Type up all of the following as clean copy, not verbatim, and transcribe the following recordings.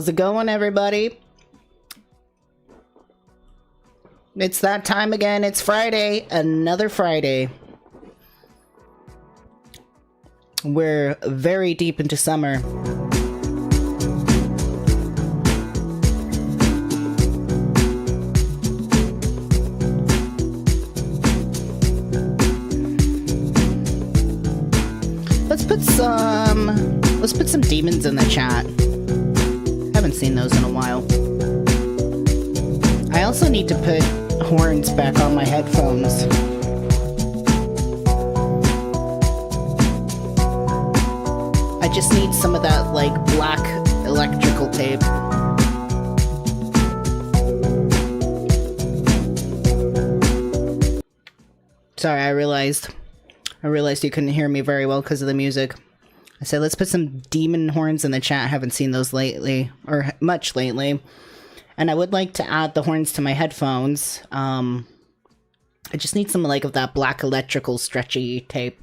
How's it going, everybody? It's that time again. It's Friday. Another Friday. We're very deep into summer. Let's put some demons in the chat. Haven't seen those in a while. I also need to put horns back on my headphones. I just need some of that, like, black electrical tape. Sorry, I realized you couldn't hear me very well because of the music. I said, let's put some demon horns in the chat. I haven't seen those lately, or much lately. And I would like to add the horns to my headphones. I just need some, like, of that black electrical stretchy tape.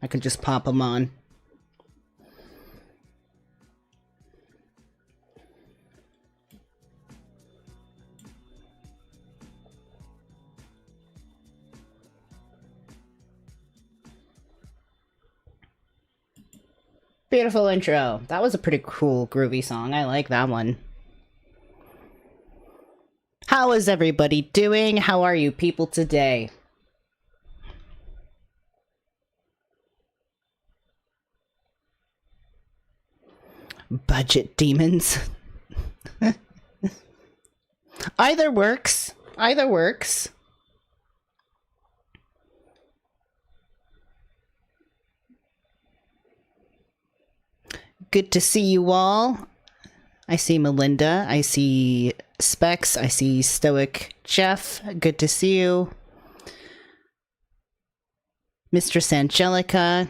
I can just pop them on. Beautiful intro. That was a pretty cool, groovy song. I like that one. How is everybody doing? How are you people today? Budget demons. Either works. Either works. Good to see you all. I see Melinda. I see Specs. I see Stoic Jeff. Good to see you. Mistress Angelica.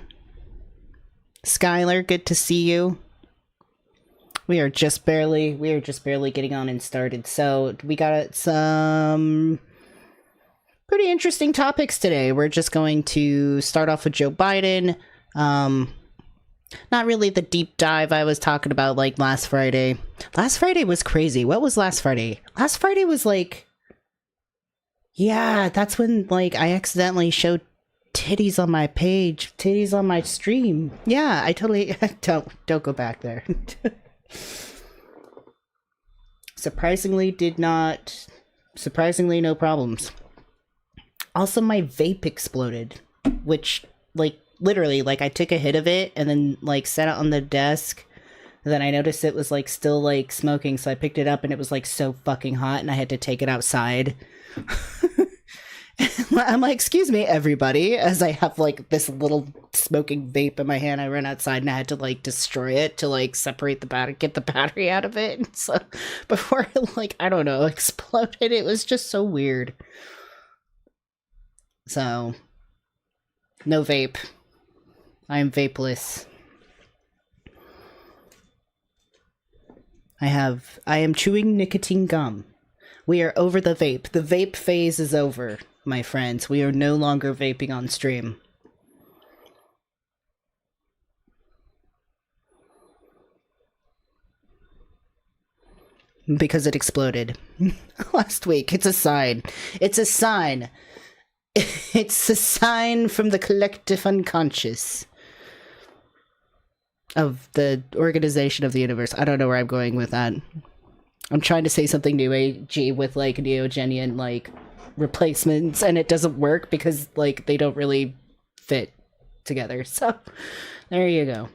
Skylar, good to see you. We are just barely getting on and started. So we got some pretty interesting topics today. We're just going to start off with Joe Biden. Not really the deep dive I was talking about like last Friday. Last Friday was crazy. What was last Friday? Last Friday was like... Yeah, that's when like I accidentally showed titties on my page. Titties on my stream. Yeah, I totally... Don't go back there. Surprisingly no problems. Also, my vape exploded. Which, like... Literally, like, I took a hit of it and then, like, set it on the desk. And then I noticed it was, like, still, like, smoking. So I picked it up and it was, like, so fucking hot and I had to take it outside. I'm like, excuse me, everybody. As I have, like, this little smoking vape in my hand, I ran outside and I had to, like, destroy it to, like, separate the battery, get the battery out of it. And so before it, like, I don't know, exploded, it was just so weird. So, no vape. I am vapeless. I am chewing nicotine gum. We are over the vape. The vape phase is over, my friends. We are no longer vaping on stream. Because it exploded. Last week. It's a sign. It's a sign. It's a sign from the collective unconscious. Of the organization of the universe. I don't know where I'm going with that. I'm trying to say something new age with, like, Neogenian, like, replacements, and it doesn't work because, like, they don't really fit together. So, there you go.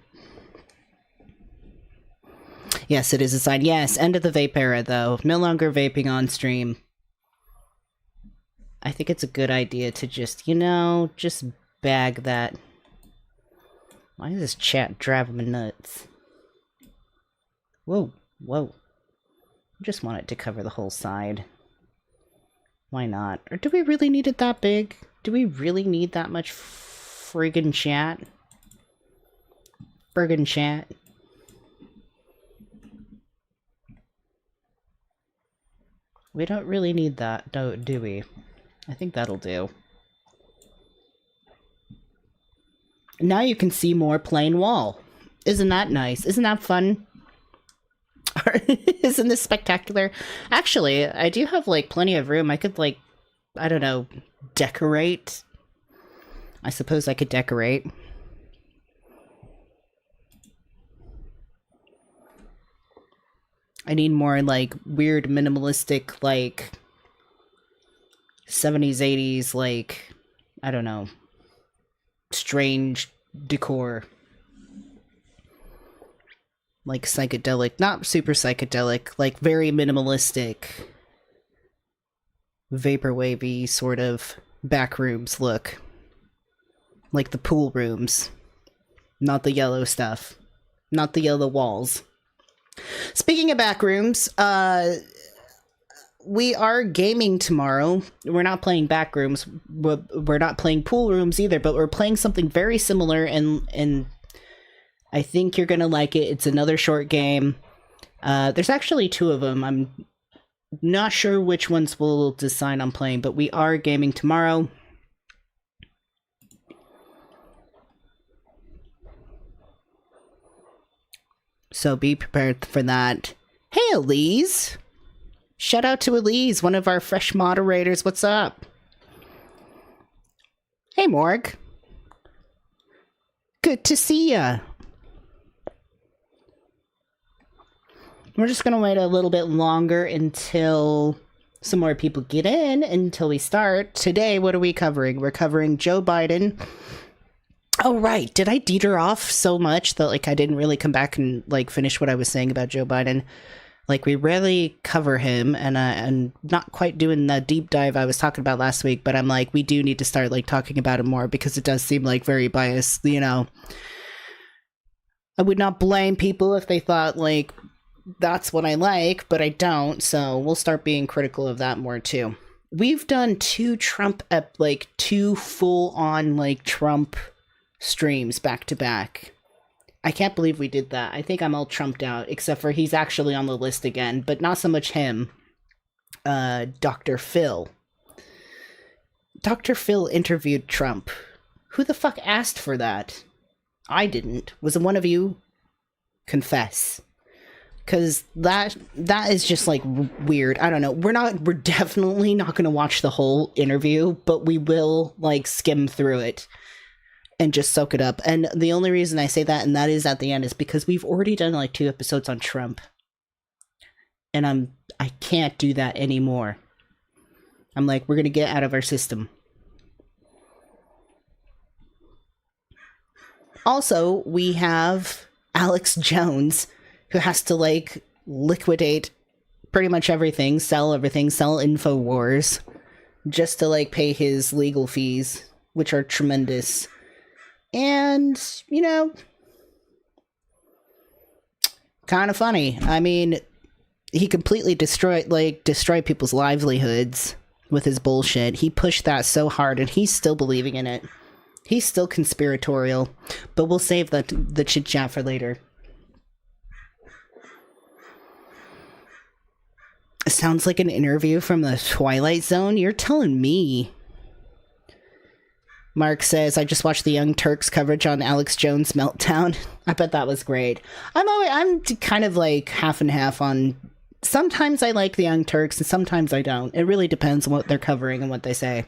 Yes, it is a sign. Yes, end of the vape era, though. No longer vaping on stream. I think it's a good idea to just, you know, just bag that. Why is this chat driving me nuts? Whoa, whoa. I just want it to cover the whole side. Why not? Or do we really need it that big? Do we really need that much friggin' chat? Friggin' chat. We don't really need that, do we? I think that'll do. Now you can see more plain wall. Isn't that nice? Isn't that fun? Isn't this spectacular? Actually, I do have like plenty of room. I could like, I don't know, decorate. I suppose I could decorate. I need more like weird minimalistic like 70s 80s like, I don't know, strange decor. Like psychedelic, not super psychedelic, like very minimalistic, vaporwavy sort of backrooms look. Like the pool rooms. Not the yellow stuff. Not the yellow walls. Speaking of backrooms, we are gaming tomorrow. We're not playing backrooms. We're not playing pool rooms either, but we're playing something very similar, and I think you're gonna like it. It's another short game. There's actually two of them. I'm not sure which ones we'll decide on playing, but we are gaming tomorrow. So be prepared for that. Hey, Elise! Shout out to Elise, one of our fresh moderators. What's up? Hey, Morg. Good to see ya. We're just going to wait a little bit longer until some more people get in, until we start. Today, what are we covering? We're covering Joe Biden. Oh, right. Did I deeter off so much that, like, I didn't really come back and, like, finish what I was saying about Joe Biden? Like, we rarely cover him, and not quite doing the deep dive I was talking about last week, but I'm like, we do need to start, like, talking about him more, because it does seem, like, very biased, you know. I would not blame people if they thought, like, that's what I like, but I don't, so we'll start being critical of that more, too. We've done two full-on, like, Trump streams back to back. I can't believe we did that. I think I'm all trumped out, except for he's actually on the list again, but not so much him. Dr. Phill. Dr. Phill interviewed Trump. Who the fuck asked for that? I didn't. Was it one of you? Confess. Because that is just, like, weird. I don't know. We're definitely not going to watch the whole interview, but we will, like, skim through it and just soak it up. And the only reason I say that, and that is at the end, is because we've already done, like, 2 episodes on Trump. And I can't do that anymore. I'm like, we're going to get out of our system. Also, we have Alex Jones, who has to, like, liquidate pretty much everything, sell Infowars, just to, like, pay his legal fees, which are tremendous. And, you know, kind of funny. I mean, he completely destroyed people's livelihoods with his bullshit. He pushed that so hard, and he's still believing in it. He's still conspiratorial, but we'll save the chit-chat for later. Sounds like an interview from the Twilight Zone? You're telling me. Mark says, I just watched the Young Turks coverage on Alex Jones' meltdown. I bet that was great. I'm kind of like half and half on... Sometimes I like the Young Turks and sometimes I don't. It really depends on what they're covering and what they say.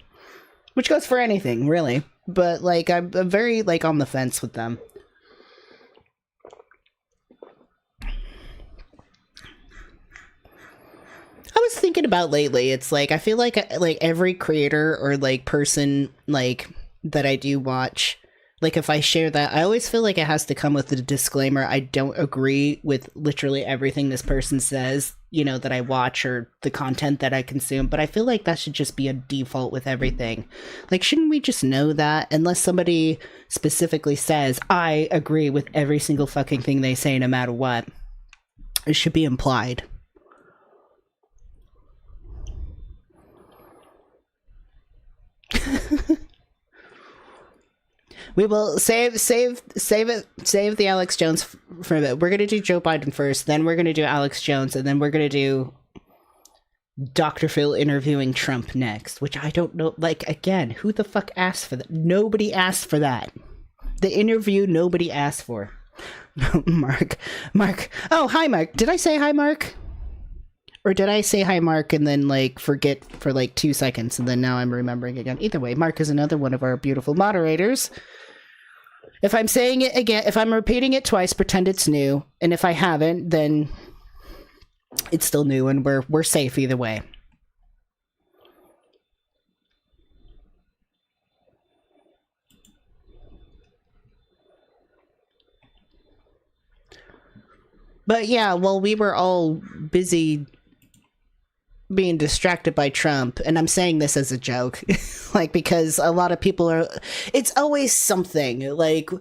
Which goes for anything, really. But, like, I'm very, like, on the fence with them. I was thinking about lately, it's like, I feel like every creator or, like, person, like, that I do watch, like, if I share that, I always feel like it has to come with the disclaimer, I don't agree with literally everything this person says, you know, that I watch or the content that I consume, but I feel like that should just be a default with everything. Like, shouldn't we just know that? Unless somebody specifically says, I agree with every single fucking thing they say no matter what. It should be implied. We will save the Alex Jones for a bit. We're going to do Joe Biden first, then we're going to do Alex Jones, and then we're going to do Dr. Phill interviewing Trump next, which I don't know. Like, again, who the fuck asked for that? Nobody asked for that. The interview nobody asked for. Mark. Oh, hi, Mark. Did I say hi, Mark? Or did I say hi, Mark, and then, like, forget for, like, 2 seconds, and then now I'm remembering again? Either way, Mark is another one of our beautiful moderators. If I'm saying it again, if I'm repeating it twice, pretend it's new. And if I haven't, then it's still new, and we're safe either way. But yeah, well, we were all busy being distracted by Trump, and I'm saying this as a joke, like, because a lot of people are, it's always something, like,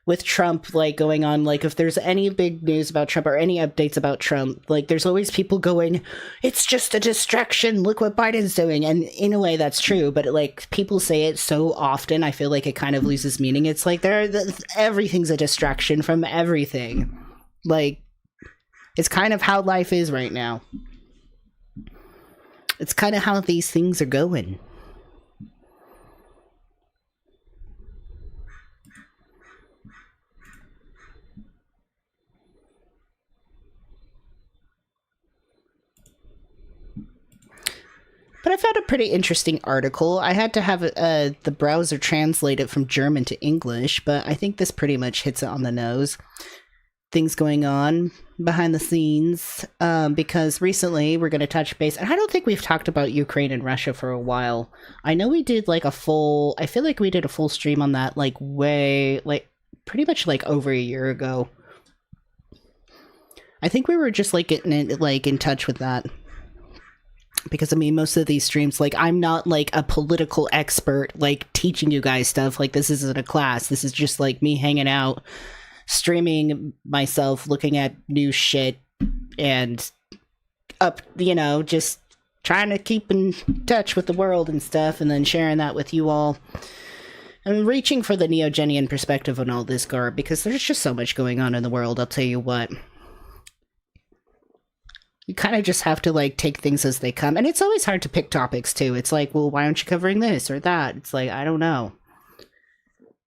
with Trump, like, going on, like, if there's any big news about Trump or any updates about Trump, like, there's always people going, it's just a distraction, look what Biden's doing, and in a way, that's true, but, like, people say it so often, I feel like it kind of loses meaning. It's like, everything's a distraction from everything. Like, it's kind of how life is right now. It's kind of how these things are going. But I found a pretty interesting article. I had to have the browser translate it from German to English, but I think this pretty much hits it on the nose. Things going on behind the scenes, because recently we're going to touch base, and I don't think we've talked about Ukraine and Russia for a while. I know we did like I feel like we did a full stream on that like pretty much like over a year ago. I think we were just like getting in touch with that. Because I mean, most of these streams, like, I'm not like a political expert, like teaching you guys stuff. Like, this isn't a class. This is just like me hanging out, streaming myself, looking at new shit, and just trying to keep in touch with the world and stuff, and then sharing that with you all. I'm reaching for the Neogenian perspective on all this garb, because there's just so much going on in the world, I'll tell you what. You kind of just have to, like, take things as they come. And it's always hard to pick topics, too. It's like, well, why aren't you covering this or that? It's like, I don't know.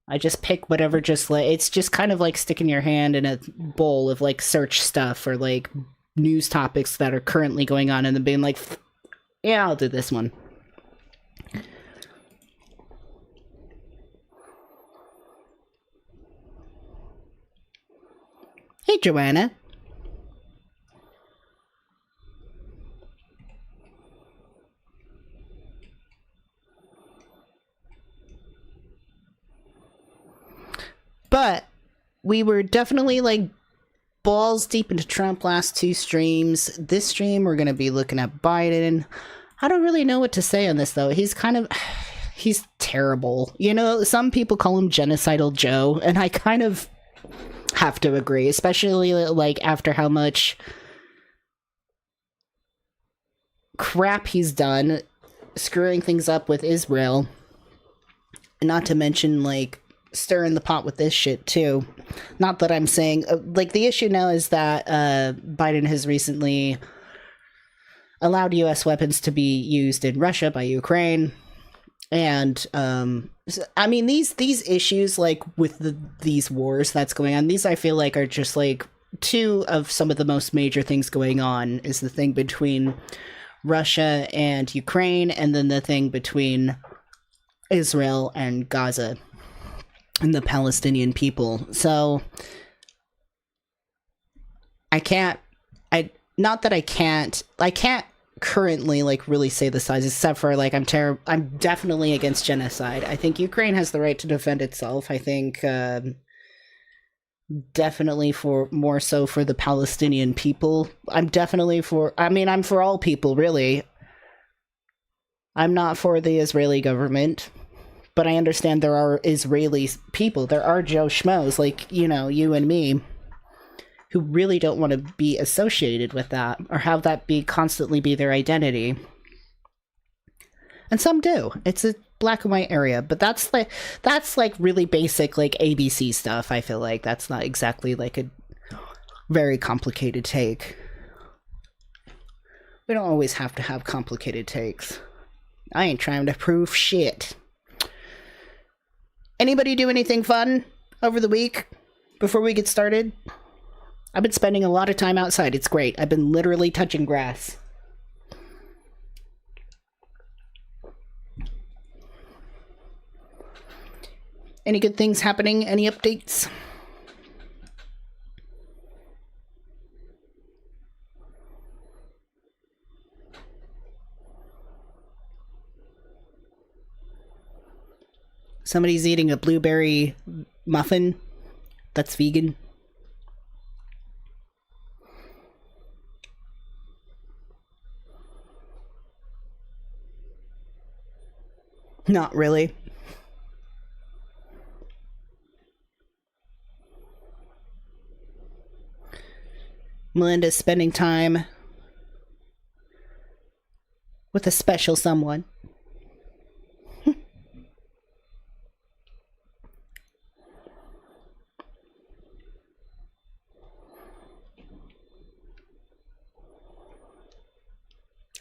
I just pick whatever, it's just kind of like sticking your hand in a bowl of, like, search stuff or, like, news topics that are currently going on and then being like, yeah, I'll do this one. Hey, Joanna. But we were definitely, like, balls deep into Trump last 2 streams. This stream, we're going to be looking at Biden. I don't really know what to say on this, though. He's terrible. You know, some people call him Genocidal Joe, and I kind of have to agree, especially, like, after how much crap he's done screwing things up with Israel. Not to mention, like, stirring the pot with this shit too. Not that I'm saying like, the issue now is that Biden has recently allowed US weapons to be used in Russia by Ukraine, and I mean, these issues, like, with these wars that's going on, these I feel like are just like 2 of some of the most major things going on. Is the thing between Russia and Ukraine, and then the thing between Israel and Gaza and the Palestinian people. So I can't currently, like, really say the size, except for, like, I'm definitely against genocide. I think Ukraine has the right to defend itself. I think definitely more so for the Palestinian people. I'm for all people, really. I'm not for the Israeli government. But I understand there are Israeli people. There are Joe Schmoes, like, you know, you and me, who really don't want to be associated with that or have that constantly be their identity. And some do. It's a black and white area, but that's like really basic, like, ABC stuff. I feel like that's not exactly like a very complicated take. We don't always have to have complicated takes. I ain't trying to prove shit. Anybody do anything fun over the week? Before we get started, I've been spending a lot of time outside. It's great. I've been literally touching grass. Any good things happening? Any updates? Somebody's eating a blueberry muffin that's vegan. Not really. Melinda's spending time with a special someone.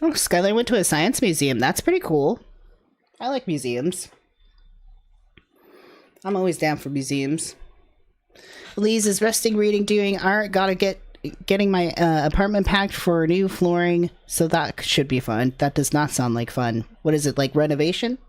Oh, Skylar went to a science museum. That's pretty cool. I like museums. I'm always down for museums. Lise is resting, reading, doing art. Getting my apartment packed for new flooring, so that should be fun. That does not sound like fun. What is it, like renovation?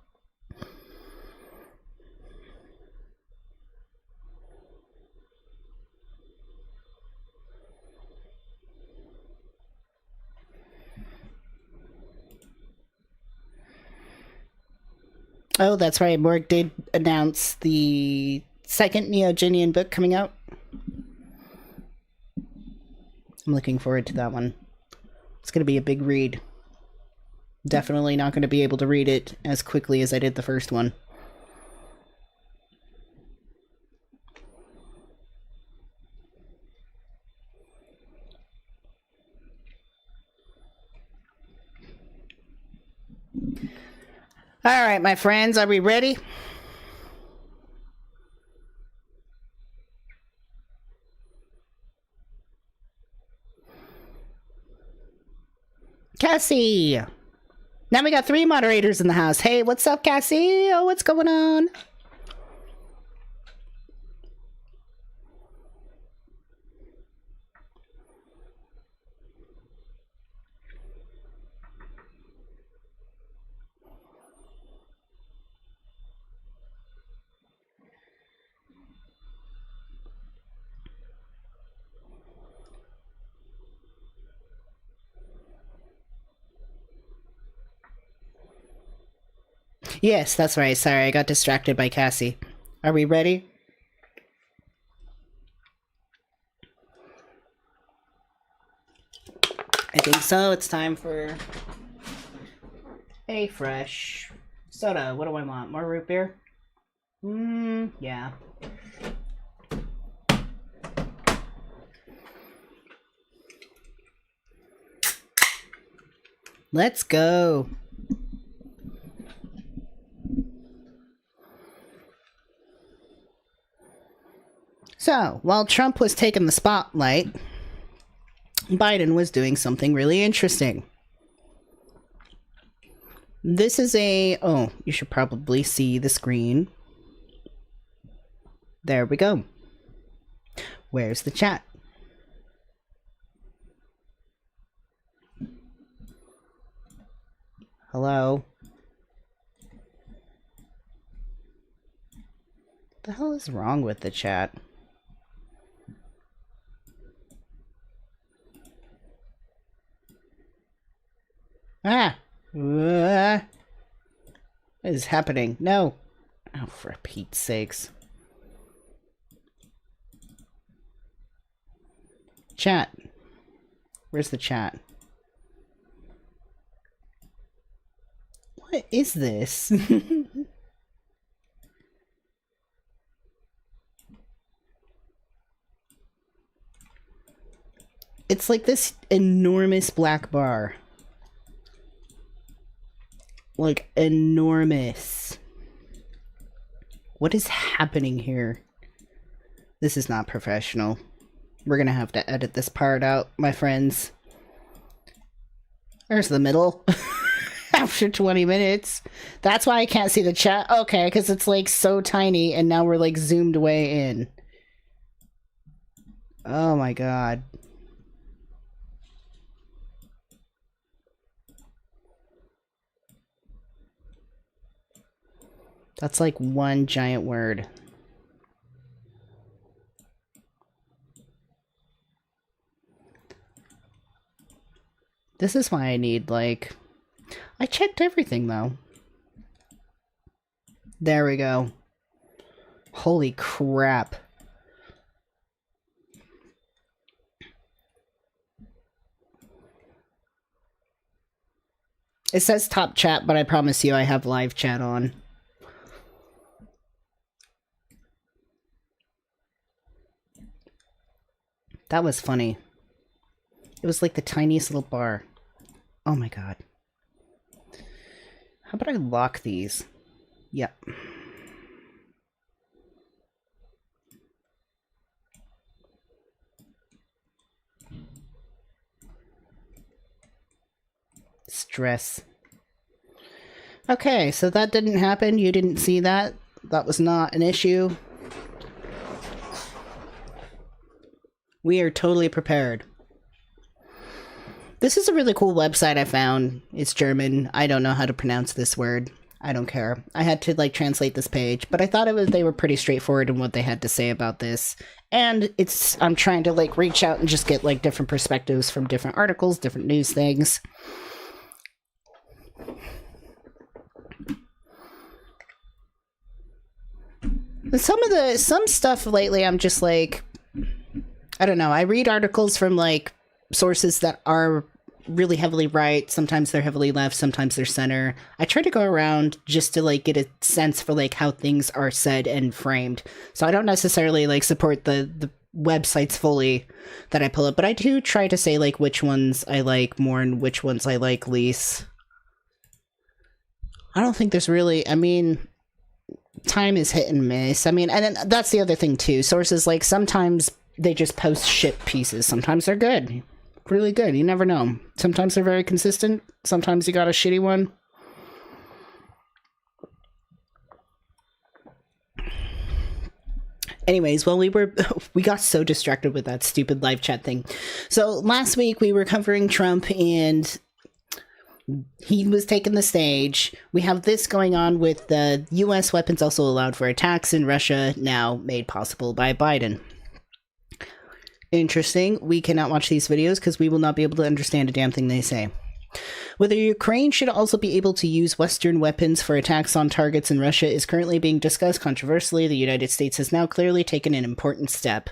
Oh, that's right. Morg did announce the second Neogenian book coming out. I'm looking forward to that one. It's going to be a big read. Definitely not going to be able to read it as quickly as I did the first one. All right, my friends, are we ready? Cassie! Now we got 3 moderators in the house. Hey, what's up, Cassie? Oh, what's going on? Yes, that's right. Sorry, I got distracted by Cassie. Are we ready? I think so. It's time for a fresh soda. What do I want? More root beer? Yeah. Let's go. So, while Trump was taking the spotlight, Biden was doing something really interesting. This is oh, you should probably see the screen. There we go. Where's the chat? Hello? What the hell is wrong with the chat? What is happening? No. Oh, for Pete's sakes. Chat. Where's the chat? What is this? It's like this enormous black bar. Like, enormous. What is happening here? This is not professional. We're gonna have to edit this part out, my friends. There's the middle. After 20 minutes. That's why I can't see the chat. Okay, because it's like so tiny and now we're like zoomed way in. Oh my god. That's like one giant word. This is why I need, like... I checked everything, though. There we go. Holy crap. It says top chat, but I promise you I have live chat on. That was funny. It was like the tiniest little bar. Oh my god. How about I lock these? Yep. Stress. Okay, so that didn't happen. You didn't see that. That was not an issue. We are totally prepared. This is a really cool website I found. It's German. I don't know how to pronounce this word. I don't care. I had to like translate this page, but I thought they were pretty straightforward in what they had to say about this. And I'm trying to like reach out and just get like different perspectives from different articles, different news things. Some stuff lately I'm just like, I don't know. I read articles from like sources that are really heavily right. Sometimes they're heavily left. Sometimes they're center. I try to go around just to like get a sense for like how things are said and framed. So I don't necessarily like support the websites fully that I pull up, but I do try to say like which ones I like more and which ones I like least. I don't think there's really, I mean, time is hit and miss. I mean, and then that's the other thing too. Sources like sometimes they just post shit pieces. Sometimes they're good. Really good. You never know. Sometimes they're very consistent. Sometimes you got a shitty one. Anyways, well, we got so distracted with that stupid live chat thing. So last week we were covering Trump and he was taking the stage. We have this going on with the U.S. weapons also allowed for attacks in Russia, now made possible by Biden. Interesting. We cannot watch these videos because we will not be able to understand a damn thing they say. Whether Ukraine should also be able to use Western weapons for attacks on targets in Russia is currently being discussed controversially. The United States has now clearly taken an important step.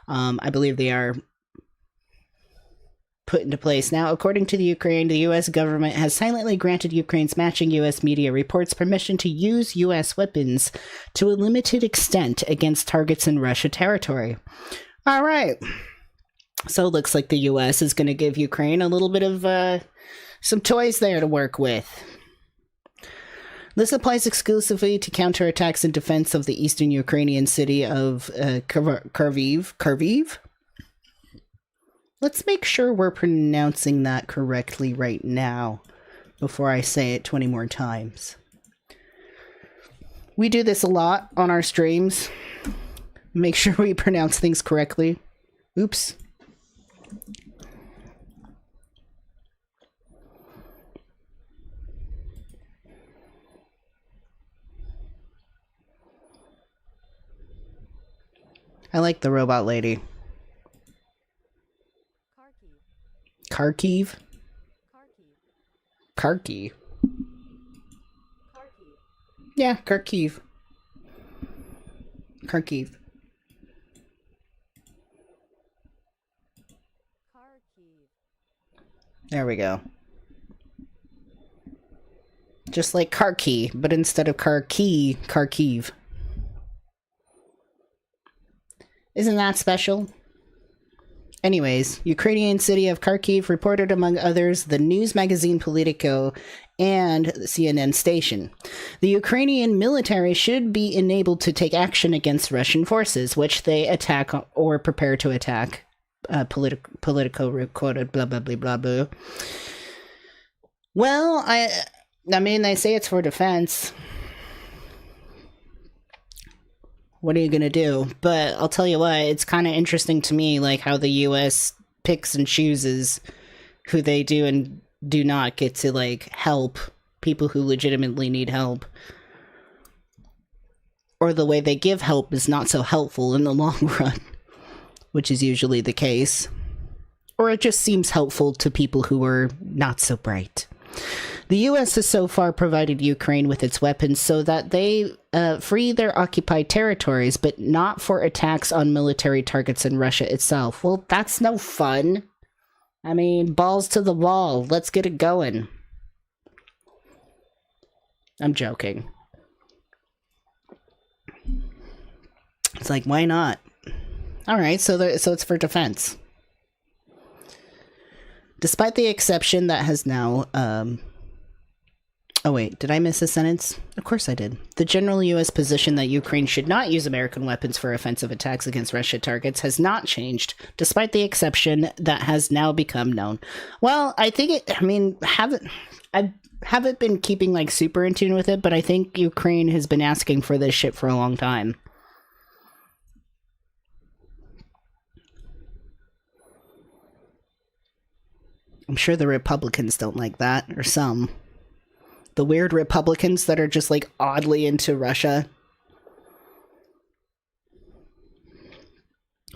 I believe they are put into place. Now, according to the Ukraine, the U.S. government has silently granted Ukraine's matching U.S. media reports permission to use U.S. weapons to a limited extent against targets in Russia territory. All right. So it looks like the U.S. is going to give Ukraine a little bit of some toys there to work with. This applies exclusively to counterattacks in defense of the eastern Ukrainian city of Kharkiv. Kharkiv? Let's make sure we're pronouncing that correctly right now before I say it 20 more times. We do this a lot on our streams. Make sure we pronounce things correctly. Oops. I like the robot lady. Kharkiv? Kharkiv. Yeah, Kharkiv. Kharkiv. There we go. Just like Kharkiv, but instead of Kharkiv. Isn't that special? Anyways, Ukrainian city of Kharkiv reported, among others, the news magazine Politico and the CNN station. The Ukrainian military should be enabled to take action against Russian forces, which they attack or prepare to attack. Politico recorded blah, blah, blah, blah, blah. Well, I mean, they say it's for defense. What are you gonna do? But I'll tell you what, it's kind of interesting to me, like how the U.S. picks and chooses who they do and do not get to, like, help people who legitimately need help. Or the way they give help is not so helpful in the long run, which is usually the case. Or it just seems helpful to people who are not so bright. The U.S. has so far provided Ukraine with its weapons so that they free their occupied territories, but not for attacks on military targets in Russia itself. Well, that's no fun. I mean, balls to the wall. Let's get it going. I'm joking. It's like, why not? All right, so it's for defense. Despite the exception that has now... Oh wait, did I miss a sentence? Of course I did. The general U.S. position that Ukraine should not use American weapons for offensive attacks against Russia targets has not changed, despite the exception that has now become known. Well, I think I haven't been keeping, like, super in tune with it, but I think Ukraine has been asking for this shit for a long time. I'm sure the Republicans don't like that, or some. The weird Republicans that are just, like, oddly into Russia.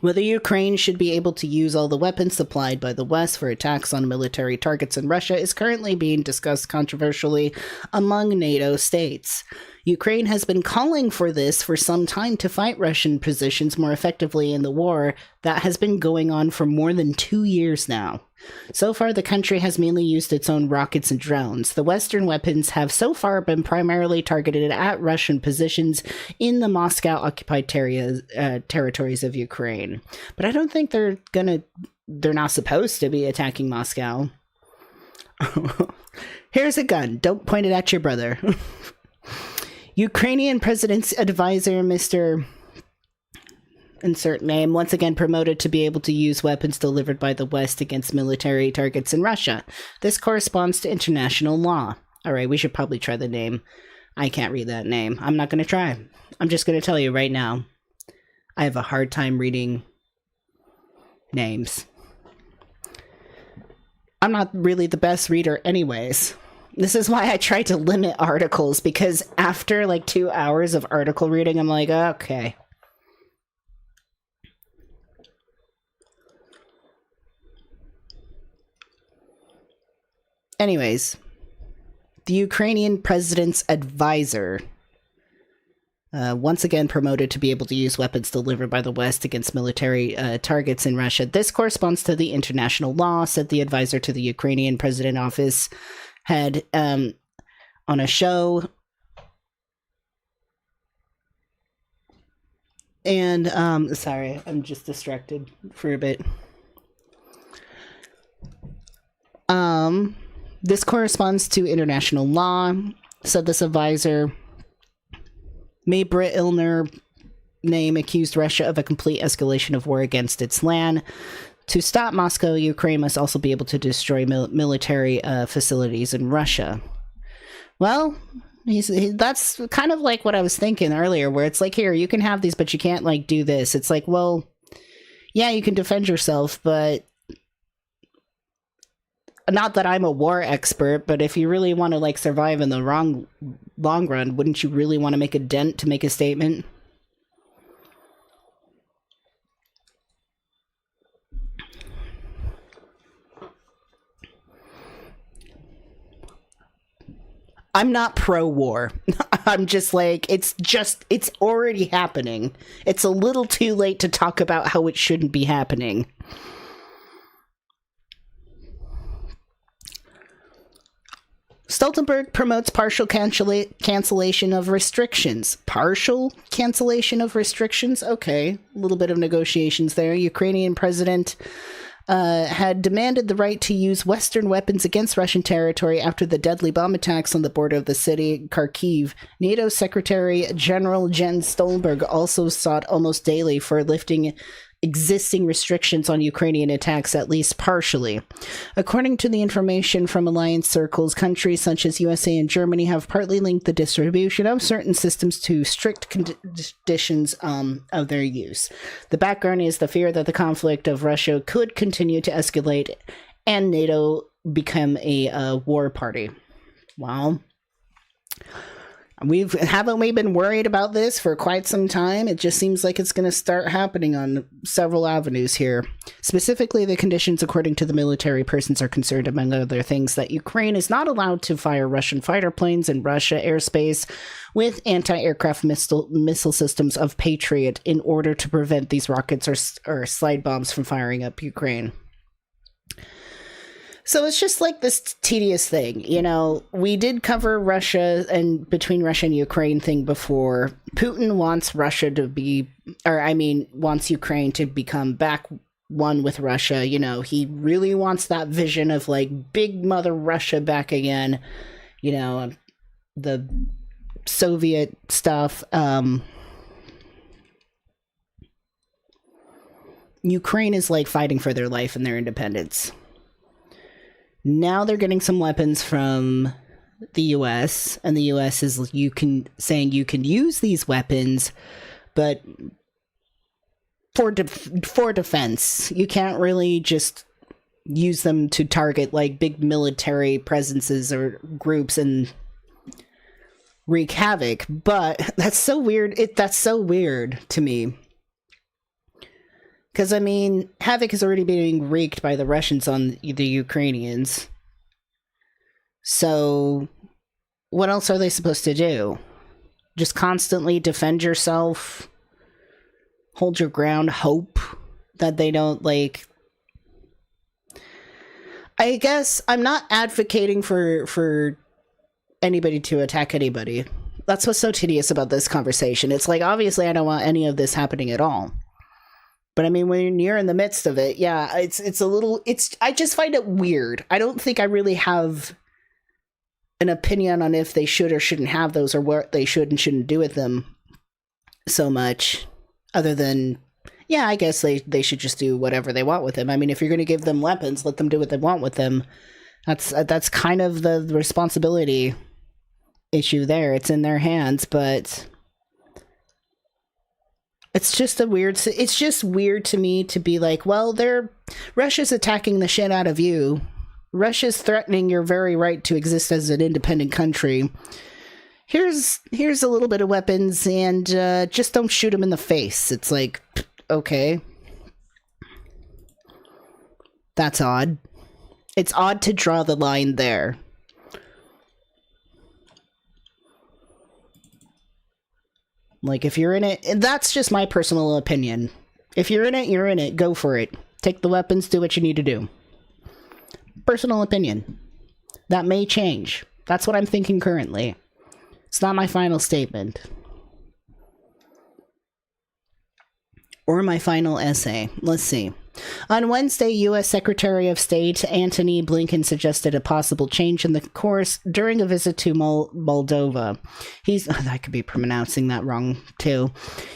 Whether Ukraine should be able to use all the weapons supplied by the West for attacks on military targets in Russia is currently being discussed controversially among NATO states. Ukraine has been calling for this for some time to fight Russian positions more effectively in the war that has been going on for more than 2 years now. So far, the country has mainly used its own rockets and drones. The Western weapons have so far been primarily targeted at Russian positions in the Moscow-occupied territories of Ukraine. But I don't think they're not supposed to be attacking Moscow. Here's a gun. Don't point it at your brother. Ukrainian President's advisor, Mr. Insert name, once again promoted to be able to use weapons delivered by the West against military targets in Russia. This corresponds to international law. Alright, we should probably try the name. I can't read that name. I'm not going to try. I'm just going to tell you right now. I have a hard time reading names. I'm not really the best reader anyways. This is why I try to limit articles, because after like 2 hours of article reading, I'm like, okay. Anyways, the Ukrainian president's advisor, once again promoted to be able to use weapons delivered by the West against military targets in Russia. This corresponds to the international law, said the advisor to the Ukrainian president office head on a show. And, sorry, I'm just distracted for a bit. This corresponds to international law, said this advisor. May Brit Illner name accused Russia of a complete escalation of war against its land. To stop Moscow, Ukraine must also be able to destroy military facilities in Russia. Well, that's kind of like what I was thinking earlier, where it's like, here, you can have these, but you can't, like, do this. It's like, well, yeah, you can defend yourself, but... Not that I'm a war expert, but if you really want to, like, survive in the long run, wouldn't you really want to make a dent to make a statement? I'm not pro-war. I'm just like, it's already happening. It's a little too late to talk about how it shouldn't be happening. Stoltenberg promotes partial cancellation of restrictions. Partial cancellation of restrictions? Okay, a little bit of negotiations there. Ukrainian president had demanded the right to use Western weapons against Russian territory after the deadly bomb attacks on the border of the city, Kharkiv. NATO Secretary General Jens Stoltenberg also sought almost daily for lifting existing restrictions on Ukrainian attacks, at least partially. According to the information from alliance circles, countries such as USA and Germany have partly linked the distribution of certain systems to strict conditions of their use. The background is the fear that the conflict of Russia could continue to escalate and NATO become a war party. Wow. Haven't we been worried about this for quite some time? It just seems like it's going to start happening on several avenues here. Specifically, the conditions according to the military persons are concerned, among other things, that Ukraine is not allowed to fire Russian fighter planes in Russia airspace with anti-aircraft missile systems of Patriot in order to prevent these rockets or slide bombs from firing up Ukraine. So it's just like this tedious thing, you know. We did cover Russia and between Russia and Ukraine thing before. Putin wants wants Ukraine to become back one with Russia. You know, he really wants that vision of like big mother Russia back again. You know, the Soviet stuff. Ukraine is like fighting for their life and their independence. Now they're getting some weapons from the U.S., and the U.S. is saying you can use these weapons, but for defense. You can't really just use them to target like big military presences or groups and wreak havoc. But that's so weird. That's so weird to me. Because, I mean, havoc is already being wreaked by the Russians on the Ukrainians. So, what else are they supposed to do? Just constantly defend yourself? Hold your ground? Hope that they don't, like... I guess I'm not advocating for anybody to attack anybody. That's what's so tedious about this conversation. It's like, obviously, I don't want any of this happening at all. But I mean, when you're in the midst of it, yeah, I just find it weird. I don't think I really have an opinion on if they should or shouldn't have those or what they should and shouldn't do with them so much. Other than, yeah, I guess they should just do whatever they want with them. I mean, if you're going to give them weapons, let them do what they want with them. That's kind of the responsibility issue there. It's in their hands, but... It's just weird to me to be like, well, Russia's attacking the shit out of you. Russia's threatening your very right to exist as an independent country. Here's a little bit of weapons and just don't shoot them in the face. It's like, okay. That's odd. It's odd to draw the line there. Like, if you're in it, and that's just my personal opinion. If you're in it, you're in it. Go for it. Take the weapons, do what you need to do. Personal opinion. That may change. That's what I'm thinking currently. It's not my final statement. Or my final essay. Let's see. On Wednesday, U.S. Secretary of State Antony Blinken suggested a possible change in the course during a visit to Moldova. I could be pronouncing that wrong, too.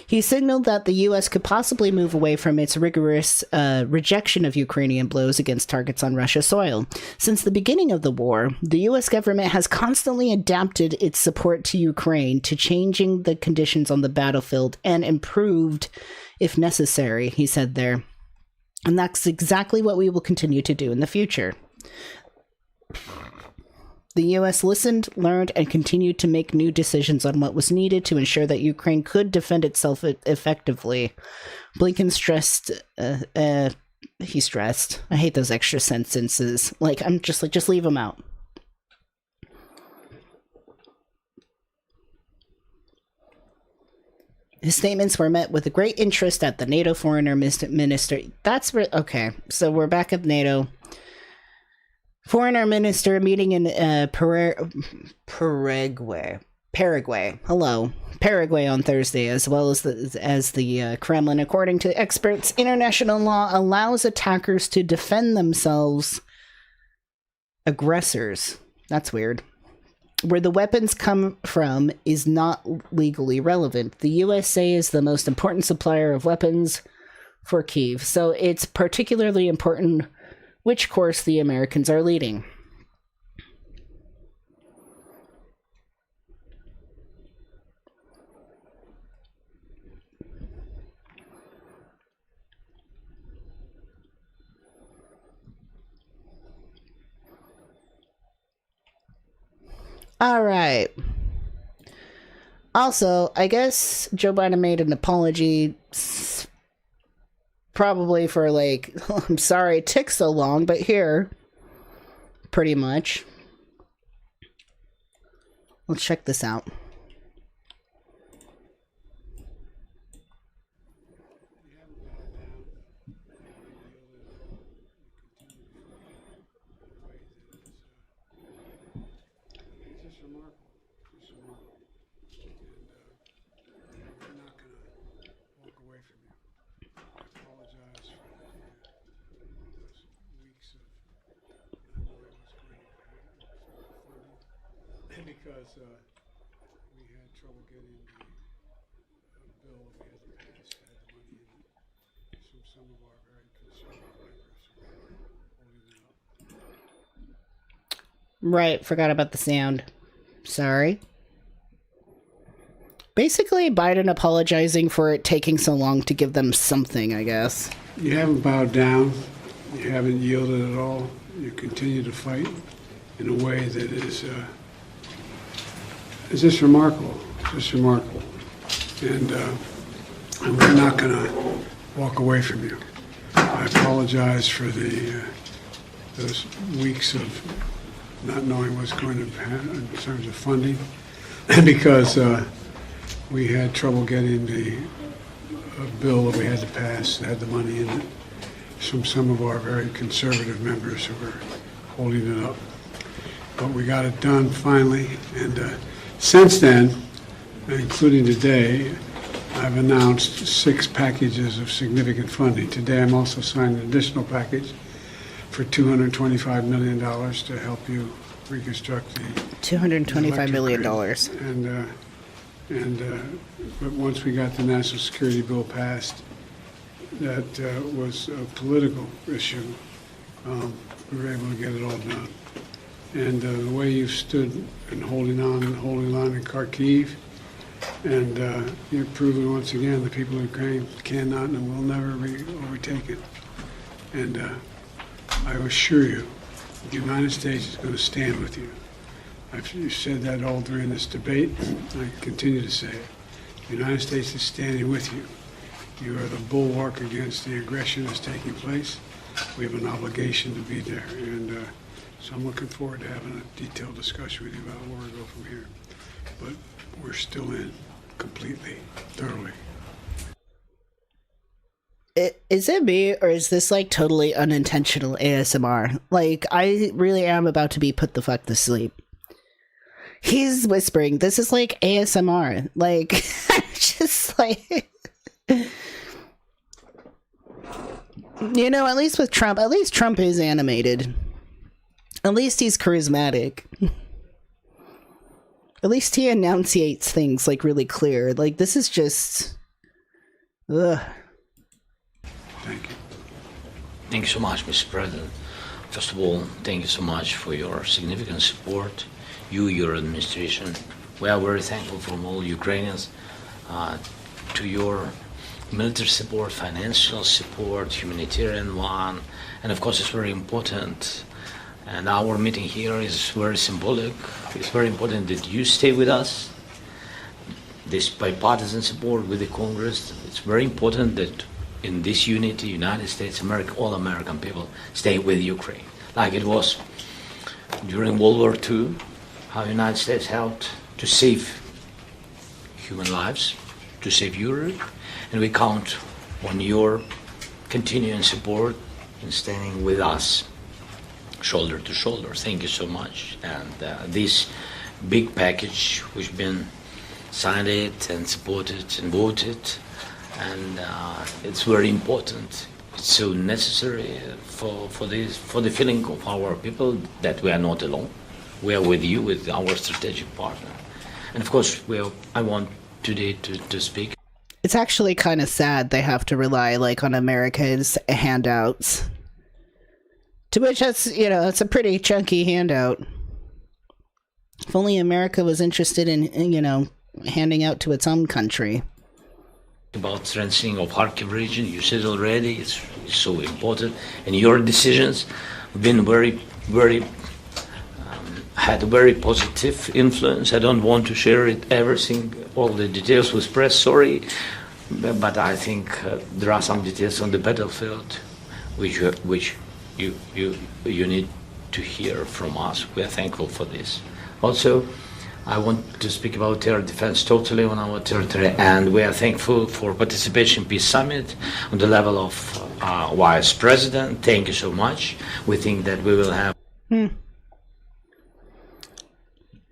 He signaled that the U.S. could possibly move away from its rigorous rejection of Ukrainian blows against targets on Russia's soil. Since the beginning of the war, the U.S. government has constantly adapted its support to Ukraine to changing the conditions on the battlefield and improved if necessary, he said there. And that's exactly what we will continue to do in the future. The U.S. listened, learned, and continued to make new decisions on what was needed to ensure that Ukraine could defend itself effectively. Blinken stressed, he stressed. I hate those extra sentences. I'm just like, just leave them out. His statements were met with a great interest at the NATO foreign minister. That's where, okay, so we're back at NATO. Foreign minister meeting in Paraguay. Hello. Paraguay on Thursday, as well as the Kremlin. According to experts, international law allows attackers to defend themselves. Aggressors. That's weird. Where the weapons come from is not legally relevant. The USA is the most important supplier of weapons for Kyiv. So it's particularly important which course the Americans are leading. All right. Also, I guess Joe Biden made an apology probably for like, oh, I'm sorry it took so long, but here, pretty much. Let's check this out. Because we had trouble getting the bill we had to pass had the money in it from some of our very conservative members who were holding it up. Right, forgot about the sound. Sorry. Basically, Biden apologizing for it taking so long to give them something, I guess. You haven't bowed down. You haven't yielded at all. You continue to fight in a way that is just remarkable. Just remarkable. And we're not going to walk away from you. I apologize for those weeks of not knowing what's going to happen in terms of funding, because we had trouble getting the bill that we had to pass that had the money in it from some of our very conservative members who were holding it up. But we got it done finally, and since then, including today, I've announced 6 packages of significant funding. Today I'm also signing an additional package for $225 million to help you reconstruct the $225 million. But once we got the national security bill passed, that was a political issue. We were able to get it all done. And the way you've stood and holding on in Kharkiv, and you've proven once again the people of Ukraine cannot and will never be overtaken. And I assure you, the United States is going to stand with you. I've said that all during this debate. I continue to say it. The United States is standing with you. You are the bulwark against the aggression that's taking place. We have an obligation to be there. And so I'm looking forward to having a detailed discussion with you about where we go from here. But we're still in completely, thoroughly. Is it me, or is this like totally unintentional ASMR? Like, I really am about to be put the fuck to sleep. He's whispering. This is like ASMR. Like, just like... You know, at least with Trump, at least Trump is animated. At least he's charismatic. At least he enunciates things, like, really clear. Like, this is just... Ugh. Thank you. Thank you so much, Mr. President. First of all, thank you so much for your significant support. Your administration. We are very thankful from all Ukrainians to your military support, financial support, humanitarian one, and of course it's very important. And our meeting here is very symbolic. It's very important that you stay with us. This bipartisan support with the Congress. It's very important that in this unity, United States, America, all American people stay with Ukraine, like it was during World War II. How the United States helped to save human lives, to save Europe, and we count on your continuing support and standing with us, shoulder to shoulder. Thank you so much. And this big package, which been signed it and supported and voted, and it's very important. It's so necessary for the feeling of our people that we are not alone. We are with you, with our strategic partner. And of course, I want today to speak. It's actually kind of sad they have to rely, like, on America's handouts. To which that's, you know, it's a pretty chunky handout. If only America was interested in, you know, handing out to its own country. About strengthening of Kharkiv region, you said already, it's so important. And your decisions have been had a very positive influence. I don't want to share everything, all the details with press, sorry. But I think there are some details on the battlefield which you need to hear from us. We are thankful for this. Also, I want to speak about terror defense totally on our territory, and we are thankful for participation in Peace Summit on the level of Vice President. Thank you so much. We think that we will have...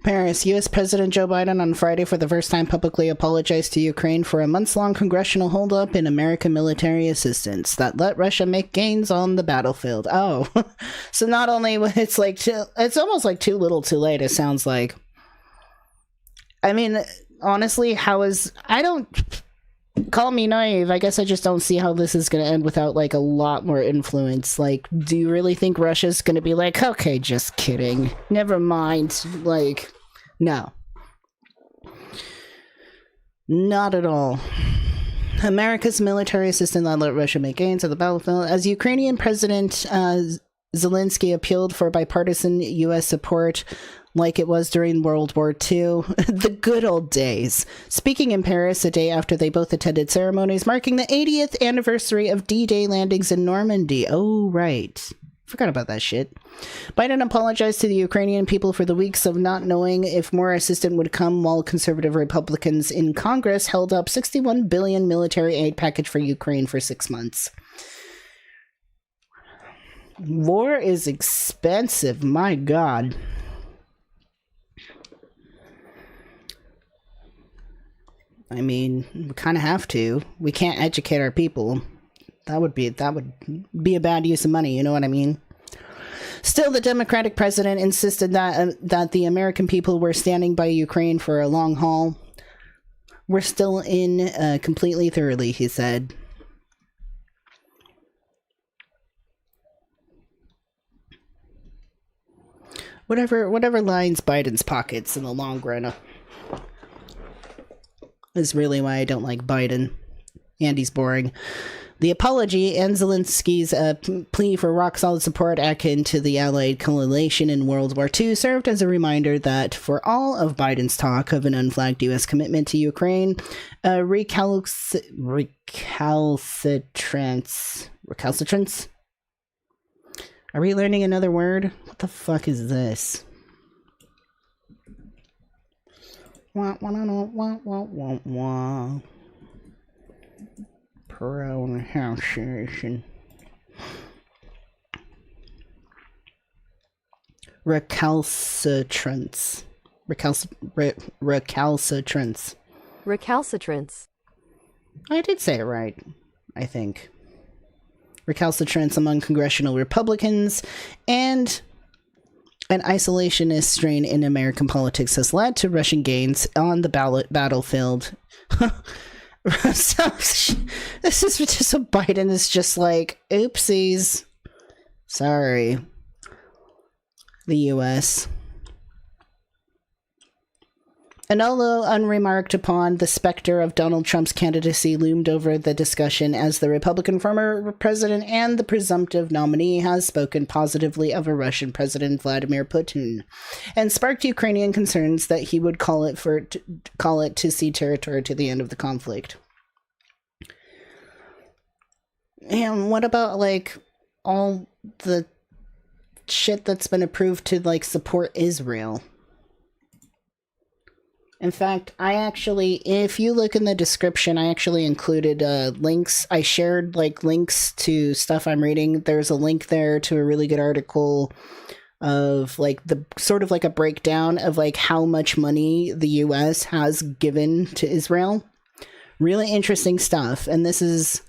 Paris, U.S. President Joe Biden on Friday for the first time publicly apologized to Ukraine for a months-long congressional holdup in American military assistance that let Russia make gains on the battlefield. Oh, so not only it's like it's almost like too little too late, it sounds like. I mean, honestly, I don't... Call me naive, I guess I just don't see how this is going to end without, like, a lot more influence. Like, do you really think Russia's going to be like, okay, just kidding, never mind, like, no. Not at all. America's military assistance that let Russia make gains on the battlefield. As Ukrainian President Zelensky appealed for bipartisan U.S. support like it was during World War II, the good old days. Speaking in Paris a day after they both attended ceremonies marking the 80th anniversary of D-Day landings in Normandy. Oh, right. Forgot about that shit. Biden apologized to the Ukrainian people for the weeks of not knowing if more assistance would come while conservative Republicans in Congress held up $61 billion military aid package for Ukraine for 6 months. War is expensive, my God. I mean, we kind of have to. We can't educate our people. That would be a bad use of money, you know what I mean? Still, the Democratic president insisted that the American people were standing by Ukraine for a long haul. We're still in completely thoroughly, he said. Whatever lines Biden's pockets in the long run is really why I don't like Biden. And he's boring. The apology and Zelensky's plea for rock-solid support akin to the Allied coalition in World War II served as a reminder that for all of Biden's talk of an unflagged U.S. commitment to Ukraine, recalcitrance? Are we learning another word? What the fuck is this? Pronunciation. Recalcitrance. Recalcitrance. Recalcitrance. I did say it right, I think. Recalcitrance among congressional Republicans and an isolationist strain in American politics has led to Russian gains on the battlefield. So, this is just so Biden is just like, oopsies. Sorry. The U.S. And although unremarked upon, the specter of Donald Trump's candidacy loomed over the discussion as the Republican former president and the presumptive nominee has spoken positively of a Russian President Vladimir Putin and sparked Ukrainian concerns that he would call it to cede territory to the end of the conflict. And what about, like, all the shit that's been approved to, like, support Israel? In fact, if you look in the description, I actually included links. I shared, like, links to stuff I'm reading. There's a link there to a really good article of, like, the sort of like a breakdown of, like, how much money the U.S. has given to Israel. Really interesting stuff. And this is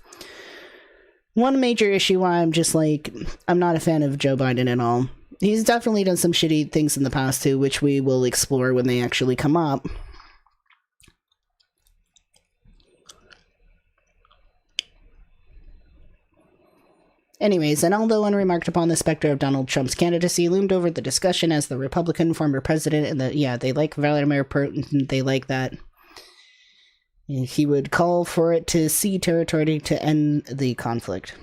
one major issue why I'm just, like, I'm not a fan of Joe Biden at all. He's definitely done some shitty things in the past, too, which we will explore when they actually come up. Anyways, and although unremarked upon, the specter of Donald Trump's candidacy loomed over the discussion as the Republican former president and they like Vladimir Putin, they like that. He would call for it to sea territory to end the conflict.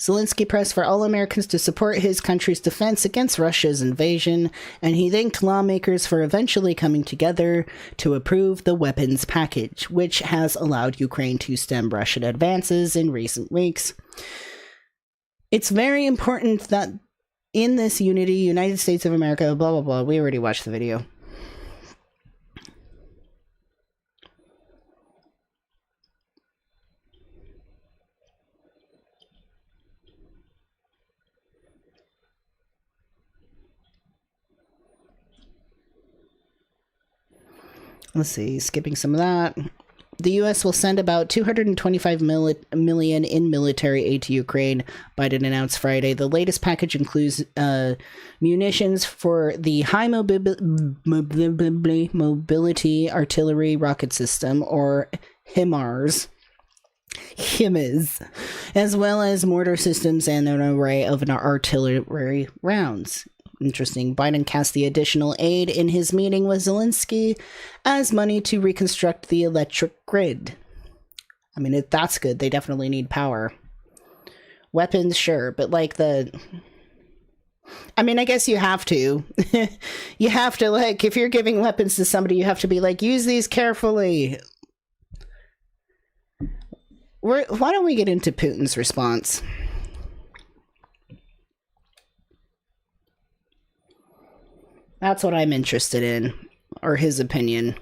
Zelensky pressed for all Americans to support his country's defense against Russia's invasion, and he thanked lawmakers for eventually coming together to approve the weapons package, which has allowed Ukraine to stem Russian advances in recent weeks. It's very important that in this unity, United States of America, blah, blah, blah. We already watched the video. Let's see, skipping some of that. The U.S. will send about $225 million in military aid to Ukraine, Biden announced Friday. The latest package includes munitions for the high mobility artillery rocket system, or HIMARS, as well as mortar systems and an array of artillery rounds. Interesting. Biden cast the additional aid in his meeting with Zelensky as money to reconstruct the electric grid. I mean, that's good. They definitely need power. Weapons, sure, but like I guess you have to. You have to, like, if you're giving weapons to somebody, you have to be like, use these carefully. Why don't we get into Putin's response? That's what I'm interested in, or his opinion,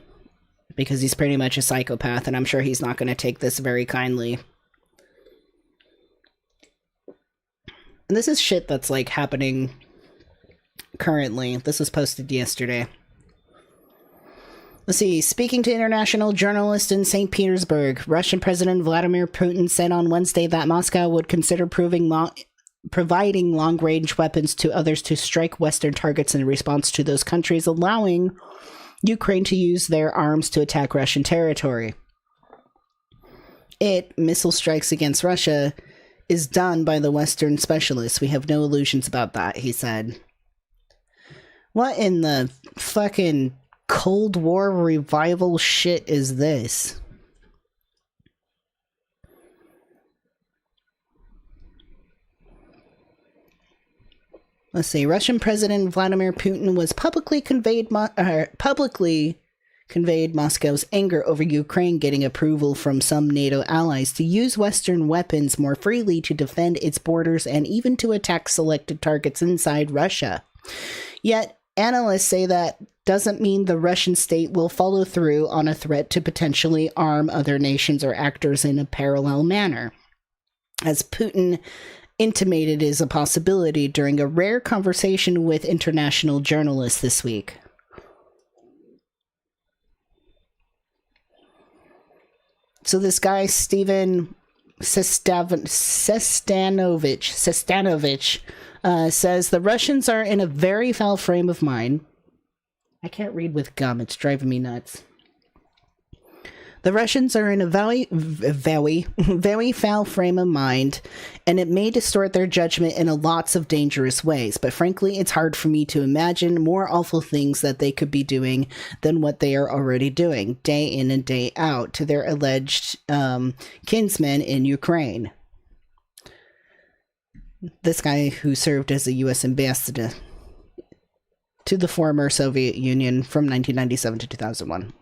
because he's pretty much a psychopath, and I'm sure he's not going to take this very kindly. And this is shit that's, like, happening currently. This was posted yesterday. Let's see. Speaking to international journalists in St. Petersburg, Russian President Vladimir Putin said on Wednesday that Moscow would consider providing long-range weapons to others to strike Western targets in response to those countries allowing Ukraine to use their arms to attack Russian territory. Missile strikes against Russia, is done by the Western specialists. We have no illusions about that, he said. What in the fucking Cold War revival shit is this? Let's see. Russian President Vladimir Putin was publicly conveyed Moscow's anger over Ukraine getting approval from some NATO allies to use Western weapons more freely to defend its borders and even to attack selected targets inside Russia. Yet, analysts say that doesn't mean the Russian state will follow through on a threat to potentially arm other nations or actors in a parallel manner, as Putin intimated is a possibility during a rare conversation with international journalists this week. So this guy, Steven Sestanovich, says the Russians are in a very foul frame of mind. I can't read with gum. It's driving me nuts. The Russians are in a very foul frame of mind, and it may distort their judgment in lots of dangerous ways. But frankly, it's hard for me to imagine more awful things that they could be doing than what they are already doing, day in and day out, to their alleged kinsmen in Ukraine. This guy who served as a U.S. ambassador to the former Soviet Union from 1997 to 2001.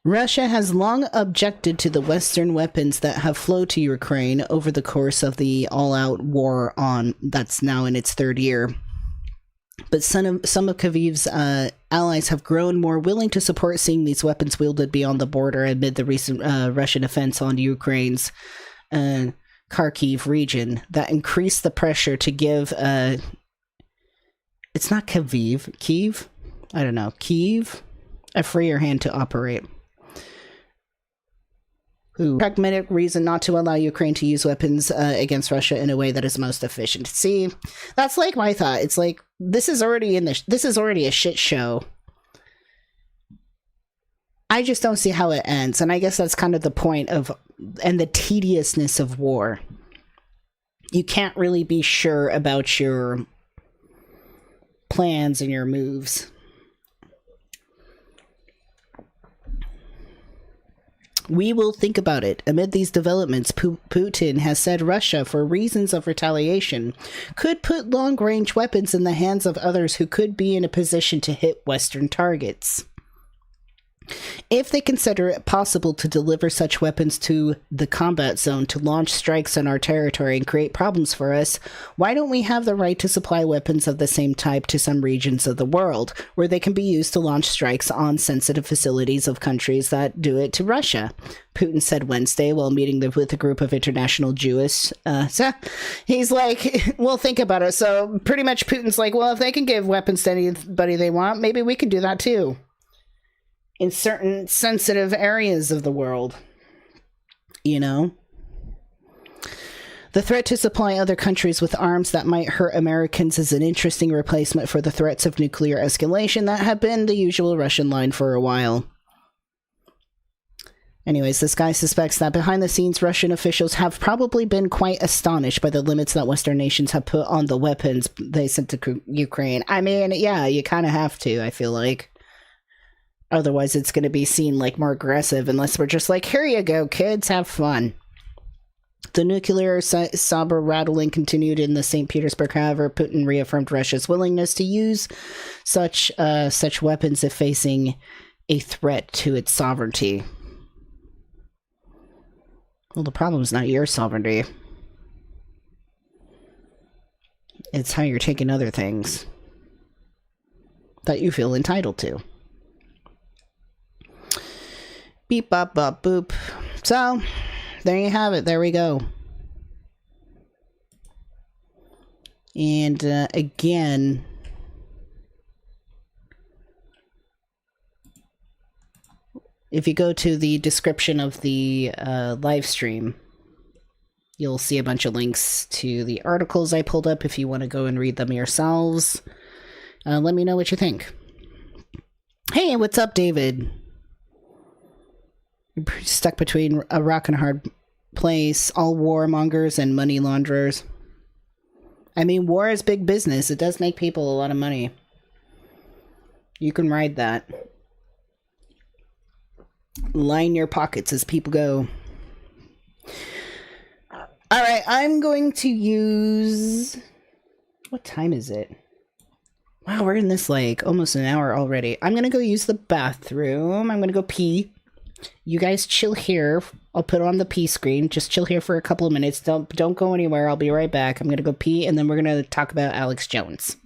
Russia has long objected to the Western weapons that have flowed to Ukraine over the course of the all-out war that's now in its third year. But some of Kyiv's allies have grown more willing to support seeing these weapons wielded beyond the border amid the recent Russian offense on Ukraine's Kharkiv region that increased the pressure to give... it's not Kyiv? I don't know. Kyiv? A freer hand to operate. Pragmatic reason not to allow Ukraine to use weapons against Russia in a way that is most efficient. See, that's like my thought. It's like this is already a shit show. I just don't see how it ends, and I guess that's kind of the point of and the tediousness of war. You can't really be sure about your plans and your moves. We will think about it. Amid these developments, Putin has said Russia, for reasons of retaliation, could put long-range weapons in the hands of others who could be in a position to hit Western targets. If they consider it possible to deliver such weapons to the combat zone to launch strikes on our territory and create problems for us, why don't we have the right to supply weapons of the same type to some regions of the world, where they can be used to launch strikes on sensitive facilities of countries that do it to Russia? Putin said Wednesday while meeting with a group of international Jewish. So he's like, we'll think about it. So pretty much Putin's like, well, if they can give weapons to anybody they want, maybe we can do that too. In certain sensitive areas of the world, you know? The threat to supply other countries with arms that might hurt Americans is an interesting replacement for the threats of nuclear escalation that have been the usual Russian line for a while. Anyways, this guy suspects that behind the scenes, Russian officials have probably been quite astonished by the limits that Western nations have put on the weapons they sent to Ukraine. I mean, yeah, you kind of have to, I feel like. Otherwise, it's going to be seen like more aggressive unless we're just like, here you go, kids, have fun. The nuclear saber rattling continued in the St. Petersburg. However, Putin reaffirmed Russia's willingness to use such weapons if facing a threat to its sovereignty. Well, the problem is not your sovereignty. It's how you're taking other things that you feel entitled to. Beep, bop, bop, boop. So, there you have it. There we go. And, again, if you go to the description of the live stream, you'll see a bunch of links to the articles I pulled up if you want to go and read them yourselves. Let me know what you think. Hey, what's up, David? You're stuck between a rock and a hard place, all warmongers and money launderers. I mean, war is big business. It does make people a lot of money. You can ride that. Line your pockets as people go. Alright, I'm going to use... What time is it? Wow, we're in this like almost an hour already. I'm going to go use the bathroom. I'm going to go pee. You guys chill here. I'll put on the pee screen. Just chill here for a couple of minutes. Don't go anywhere. I'll be right back. I'm going to go pee, and then we're going to talk about Alex Jones.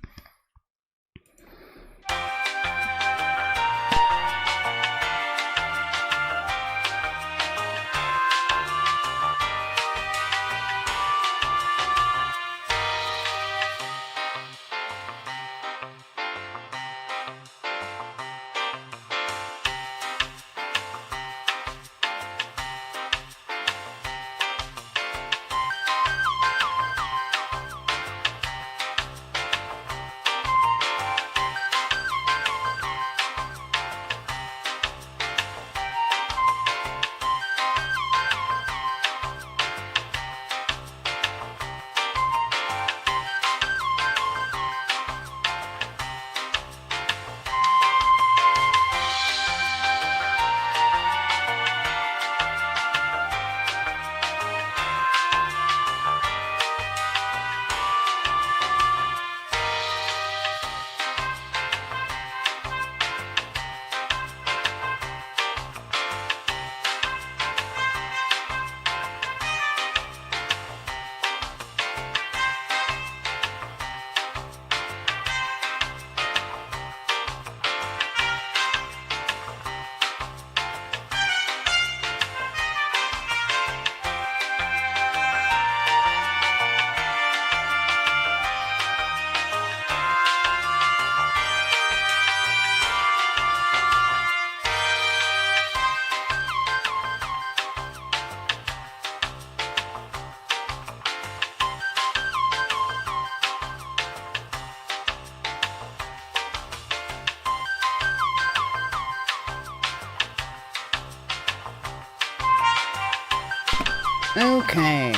Okay.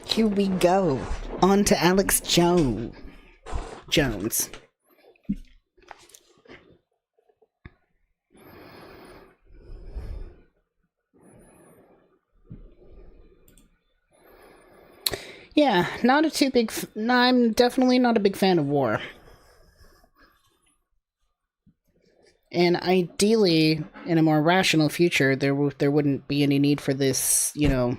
Here we go. On to Alex Jones. Yeah, not a too big... I'm definitely not a big fan of war. And ideally, in a more rational future, there wouldn't be any need for this, you know,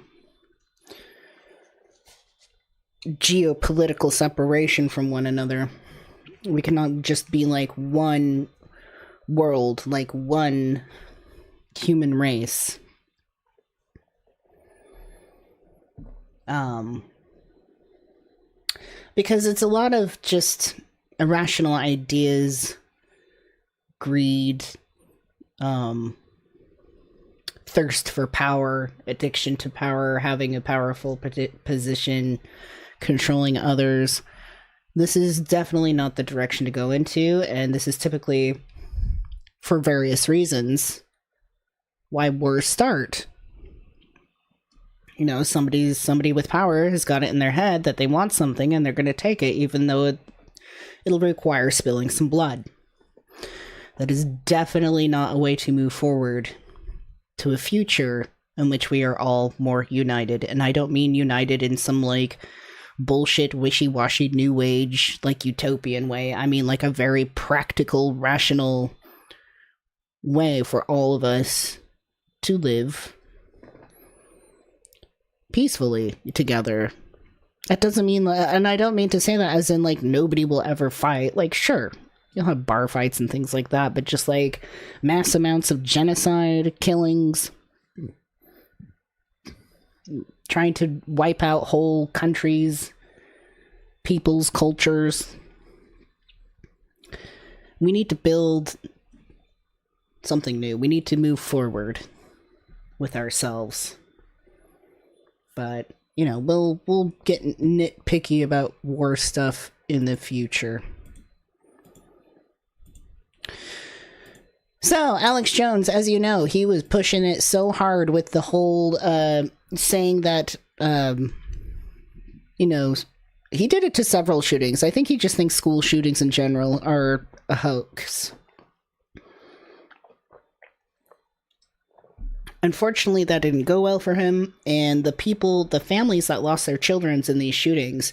geopolitical separation from one another. We cannot just be like one world, like one human race. Because it's a lot of just irrational ideas, greed, thirst for power, addiction to power, having a powerful position, controlling others. This is definitely not the direction to go into, and this is typically, for various reasons, why wars start. You know, somebody with power has got it in their head that they want something, and they're going to take it, even though it'll require spilling some blood. That is definitely not a way to move forward to a future in which we are all more united. And I don't mean united in some, like, bullshit, wishy-washy, new age, like, utopian way. I mean, like, a very practical, rational way for all of us to live peacefully together. That doesn't mean, and I don't mean to say that as in, like, nobody will ever fight. Like, sure, you'll have bar fights and things like that, but just, like, mass amounts of genocide, killings, trying to wipe out whole countries, peoples, cultures. We need to build something new. We need to move forward with ourselves. But, you know, we'll get nitpicky about war stuff in the future. So, Alex Jones, as you know, he was pushing it so hard with the whole saying that, you know, he did it to several shootings. I think he just thinks school shootings in general are a hoax. Unfortunately, that didn't go well for him, and the families that lost their children in these shootings,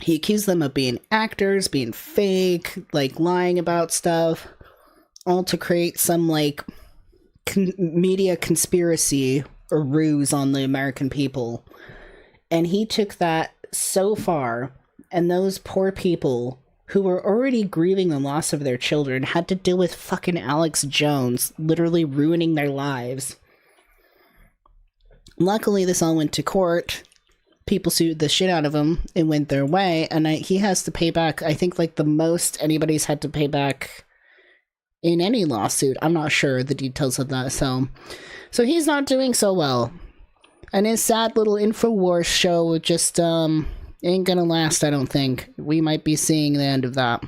he accused them of being actors, being fake, like lying about stuff, all to create some, like, media conspiracy or ruse on the American people. And he took that so far, and those poor people who were already grieving the loss of their children had to deal with fucking Alex Jones literally ruining their lives. Luckily, this all went to court. People sued the shit out of him. It went their way, and he has to pay back, I think, like, the most anybody's had to pay back in any lawsuit. I'm not sure the details of that, so he's not doing so well. And his sad little Infowars show just, ain't gonna last, I don't think. We might be seeing the end of that.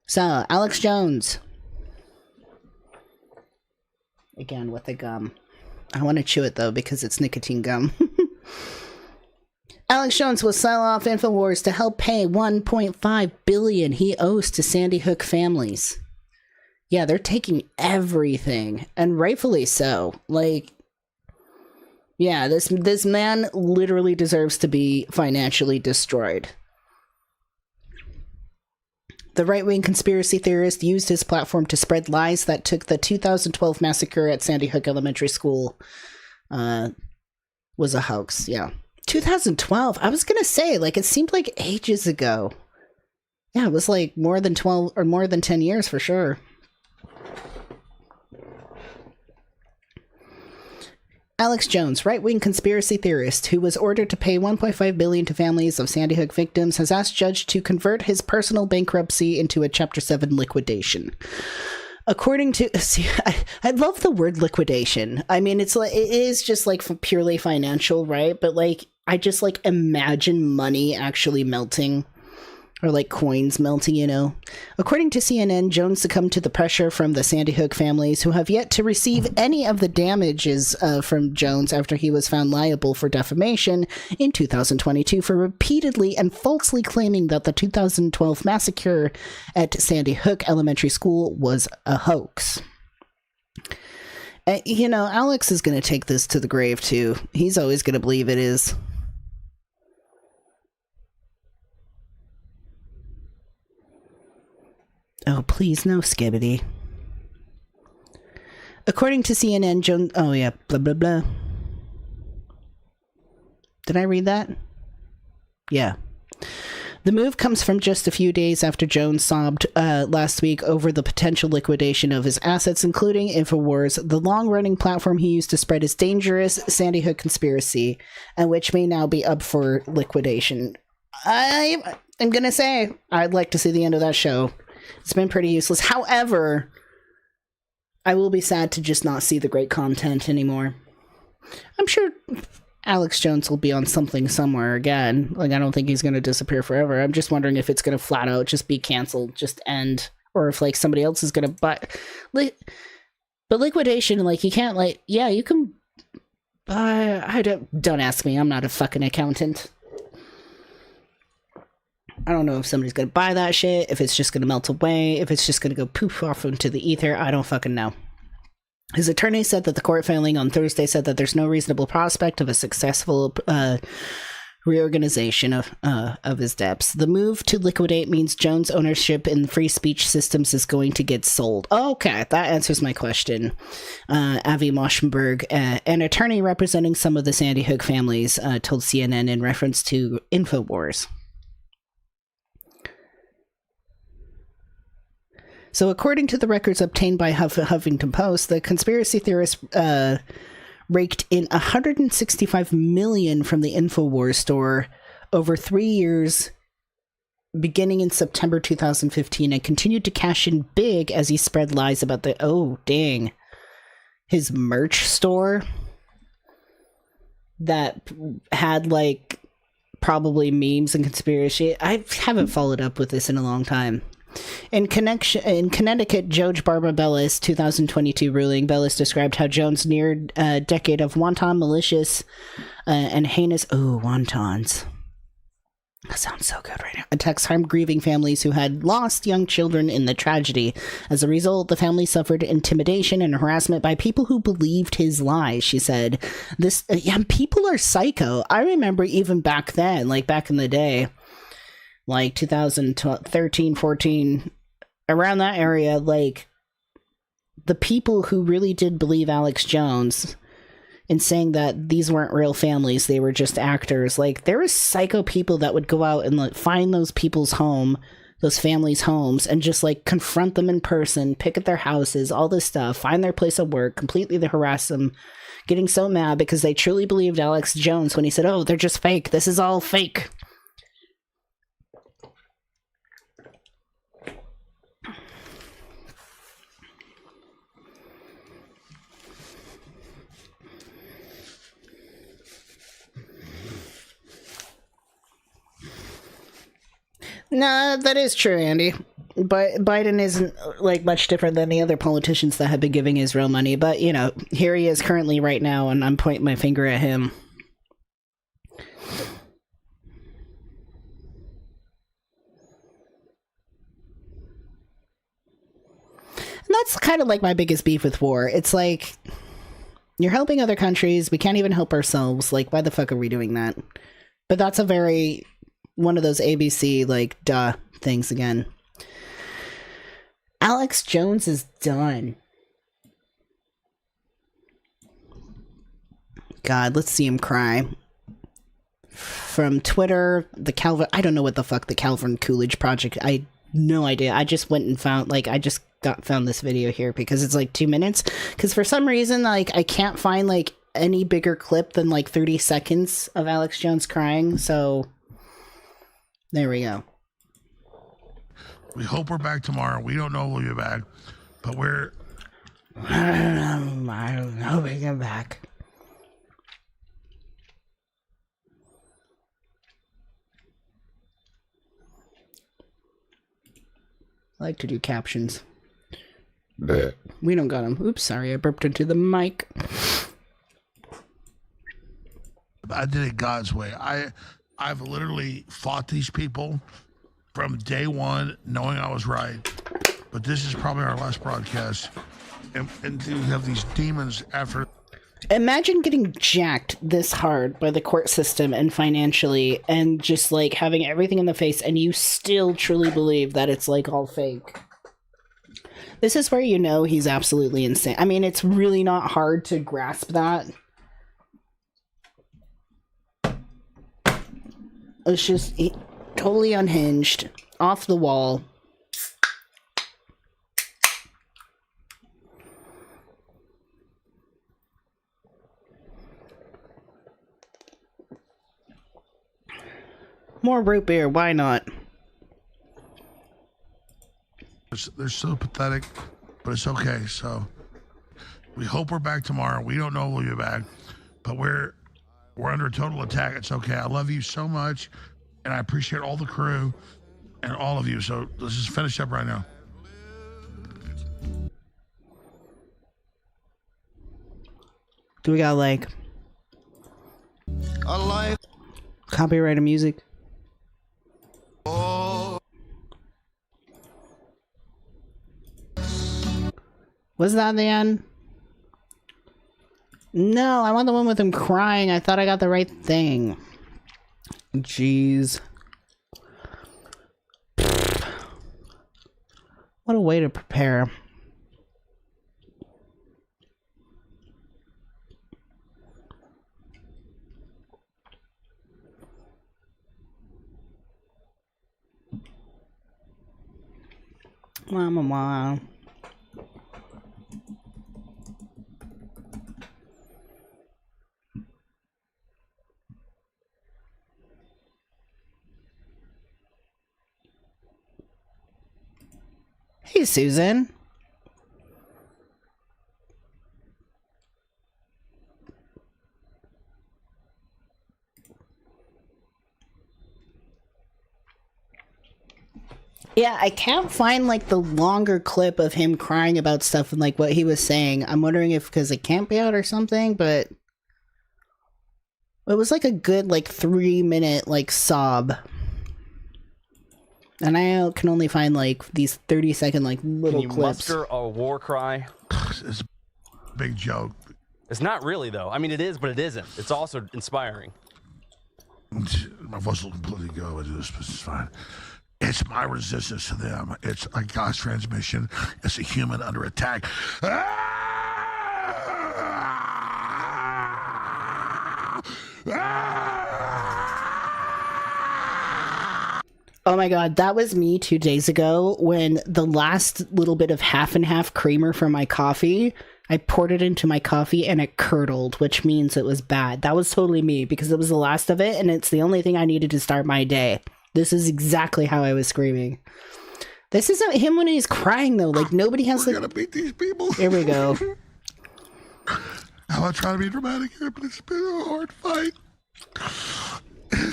So, Alex Jones. Again, with the gum. I want to chew it, though, because it's nicotine gum. Alex Jones will sell off Infowars to help pay $1.5 billion he owes to Sandy Hook families. Yeah, they're taking everything, and rightfully so. Like, yeah, this man literally deserves to be financially destroyed. The right-wing conspiracy theorist used his platform to spread lies that took the 2012 massacre at Sandy Hook Elementary School was a hoax, yeah. 2012? I was gonna say, like, it seemed like ages ago. Yeah, it was like more than 12 or more than 10 years for sure. Alex Jones, right-wing conspiracy theorist who was ordered to pay $1.5 billion to families of Sandy Hook victims, has asked judge to convert his personal bankruptcy into a Chapter 7 liquidation. According to... See, I love the word liquidation. I mean, it is just, like, purely financial, right? But, like, I just, like, imagine money actually melting Or like coins melting, you know. According to CNN, Jones succumbed to the pressure from the Sandy Hook families, who have yet to receive any of the damages from Jones after he was found liable for defamation in 2022 for repeatedly and falsely claiming that the 2012 massacre at Sandy Hook Elementary School was a hoax. You know, Alex is going to take this to the grave, too. He's always going to believe it is. Oh, please, no skibbity. According to CNN, Jones... Oh, yeah, blah, blah, blah. Did I read that? Yeah. The move comes from just a few days after Jones sobbed last week over the potential liquidation of his assets, including Infowars, the long-running platform he used to spread his dangerous Sandy Hook conspiracy, and which may now be up for liquidation. I'm going to say, I'd like to see the end of that show. It's been pretty useless. However, I will be sad to just not see the great content anymore. I'm sure Alex Jones will be on something somewhere again. Like, I don't think he's going to disappear forever. I'm just wondering if it's going to flat out just be canceled, just end. Or if, like, somebody else is going to buy... But liquidation, like, you can't, like... Yeah, you can buy... Don't ask me. I'm not a fucking accountant. I don't know if somebody's going to buy that shit, if it's just going to melt away, if it's just going to go poof off into the ether. I don't fucking know. His attorney said that the court filing on Thursday said that there's no reasonable prospect of a successful reorganization of his debts. The move to liquidate means Jones' ownership in free speech systems is going to get sold. Okay, that answers my question. Avi Moschenberg, an attorney representing some of the Sandy Hook families, told CNN in reference to Infowars. So according to the records obtained by Huffington Post, the conspiracy theorists raked in $165 million from the Infowars store over 3 years, beginning in September 2015, and continued to cash in big as he spread lies about his merch store that had, like, probably memes and conspiracy. I haven't followed up with this in a long time. In Connecticut, Judge Barbara Bellis' 2022 ruling, Bellis described how Jones neared a decade of wanton, malicious, and heinous... Oh, wontons. That sounds so good right now. Attacks harmed grieving families who had lost young children in the tragedy. As a result, the family suffered intimidation and harassment by people who believed his lies, she said. People are psycho. I remember even back then, like back in the day, like 2013, 14, around that area, like, the people who really did believe Alex Jones in saying that these weren't real families, they were just actors, like, there was psycho people that would go out and, like, find those people's home, those families' homes, and just, like, confront them in person, pick at their houses, all this stuff, find their place of work, completely harass them, getting so mad because they truly believed Alex Jones when he said, oh, they're just fake, this is all fake. No, that is true, Andy. But Biden isn't, like, much different than the other politicians that have been giving Israel money. But, you know, here he is currently right now, and I'm pointing my finger at him. And that's kind of like my biggest beef with war. It's like, you're helping other countries. We can't even help ourselves. Like, why the fuck are we doing that? But that's a very... one of those ABC, like, duh things again. Alex Jones is done. God, let's see him cry. From Twitter, the Calvin... I don't know what the fuck the Calvin Coolidge Project... I no idea. I just went and found... Like, I just found this video here because it's, like, 2 minutes. Because for some reason, like, I can't find, like, any bigger clip than, like, 30 seconds of Alex Jones crying, so... There we go. We hope we're back tomorrow. We don't know we'll be back, but we're... I don't know we get back. I like to do captions. We don't got them. Oops, sorry, I burped into the mic. I did it God's way. I've literally fought these people from day one, knowing I was right. But this is probably our last broadcast. And to have these demons after. Imagine getting jacked this hard by the court system and financially, and just like having everything in the face, and you still truly believe that it's like all fake. This is where you know he's absolutely insane. I mean, it's really not hard to grasp that. It's just totally unhinged, off the wall. More root beer, why not? They're so pathetic, but it's okay. So we hope we're back tomorrow. We don't know we'll be back, but we're under total attack. It's okay. I love you so much, and I appreciate all the crew and all of you. So let's just finish up right now. Do we got like copyrighted music? Was that the end? No, I want the one with him crying. I thought I got the right thing. Jeez. What a way to prepare. Mama. Hey, Susan. Yeah, I can't find like the longer clip of him crying about stuff and like what he was saying. I'm wondering if because it can't be out or something, but it was like a good like 3-minute like sob. And I can only find like these 30-second like little Can you clips. muster a war cry? It's a big joke. It's not really though. I mean, it is, but it isn't. It's also inspiring. My voice will completely go. This is fine. It's my resistance to them. It's a God's transmission. It's a human under attack. Oh my god, that was me 2 days ago when the last little bit of half and half creamer from my coffee, I poured it into my coffee and it curdled, which means it was bad. That was totally me because it was the last of it and it's the only thing I needed to start my day. This is exactly how I was screaming. This isn't him when he's crying though. Like nobody has We're gonna beat these people. Here we go. I'm not trying to be dramatic here, but it's been a hard fight.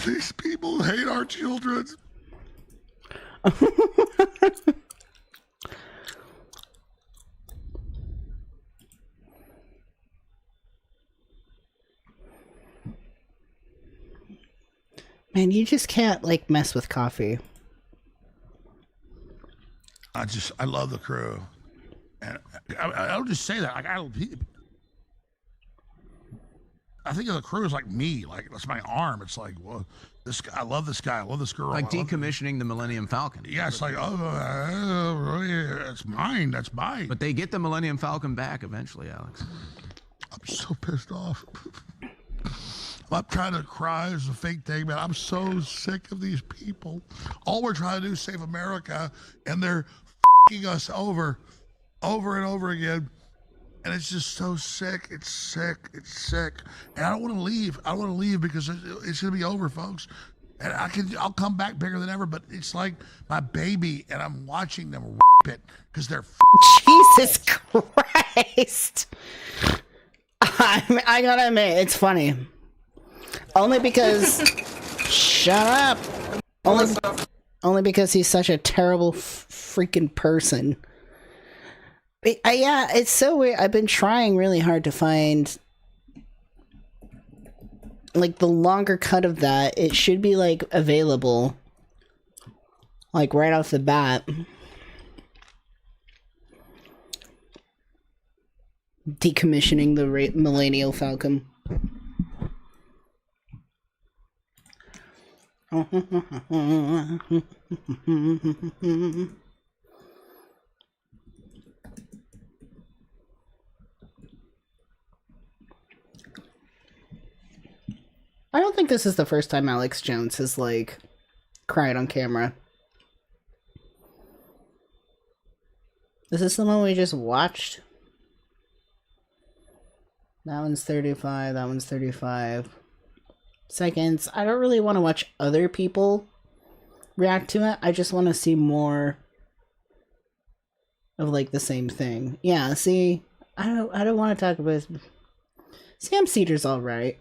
These people hate our children. Man, you just can't like mess with coffee. I love the crew, and I don't just say that. Like I think of the crew as like me, like that's my arm. It's like, well, this guy, I love this guy, I love this girl. Like decommissioning the Millennium Falcon. Yeah, it's like, it's mine. That's mine. But they get the Millennium Falcon back eventually, Alex. I'm so pissed off. I'm trying to cry as a fake thing, man. I'm so sick of these people. All we're trying to do is save America, and they're f***ing us over and over again. And it's just so sick. It's sick. It's sick. And I don't want to leave. I don't want to leave because it's going to be over, folks. And I'll come back bigger than ever, but it's like my baby, and I'm watching them rip it because they're Jesus Christ. I gotta admit, it's funny. Only because... Shut up! Only because he's such a terrible freaking person. Yeah, it's so weird. I've been trying really hard to find like the longer cut of that. It should be like available like right off the bat. Decommissioning the Millennial Falcon. I don't think this is the first time Alex Jones has, like, cried on camera. Is this the one we just watched? That one's 35, that one's 35 seconds. I don't really want to watch other people react to it. I just want to see more of, like, the same thing. Yeah, see, I don't want to talk about... Sam Cedar's alright.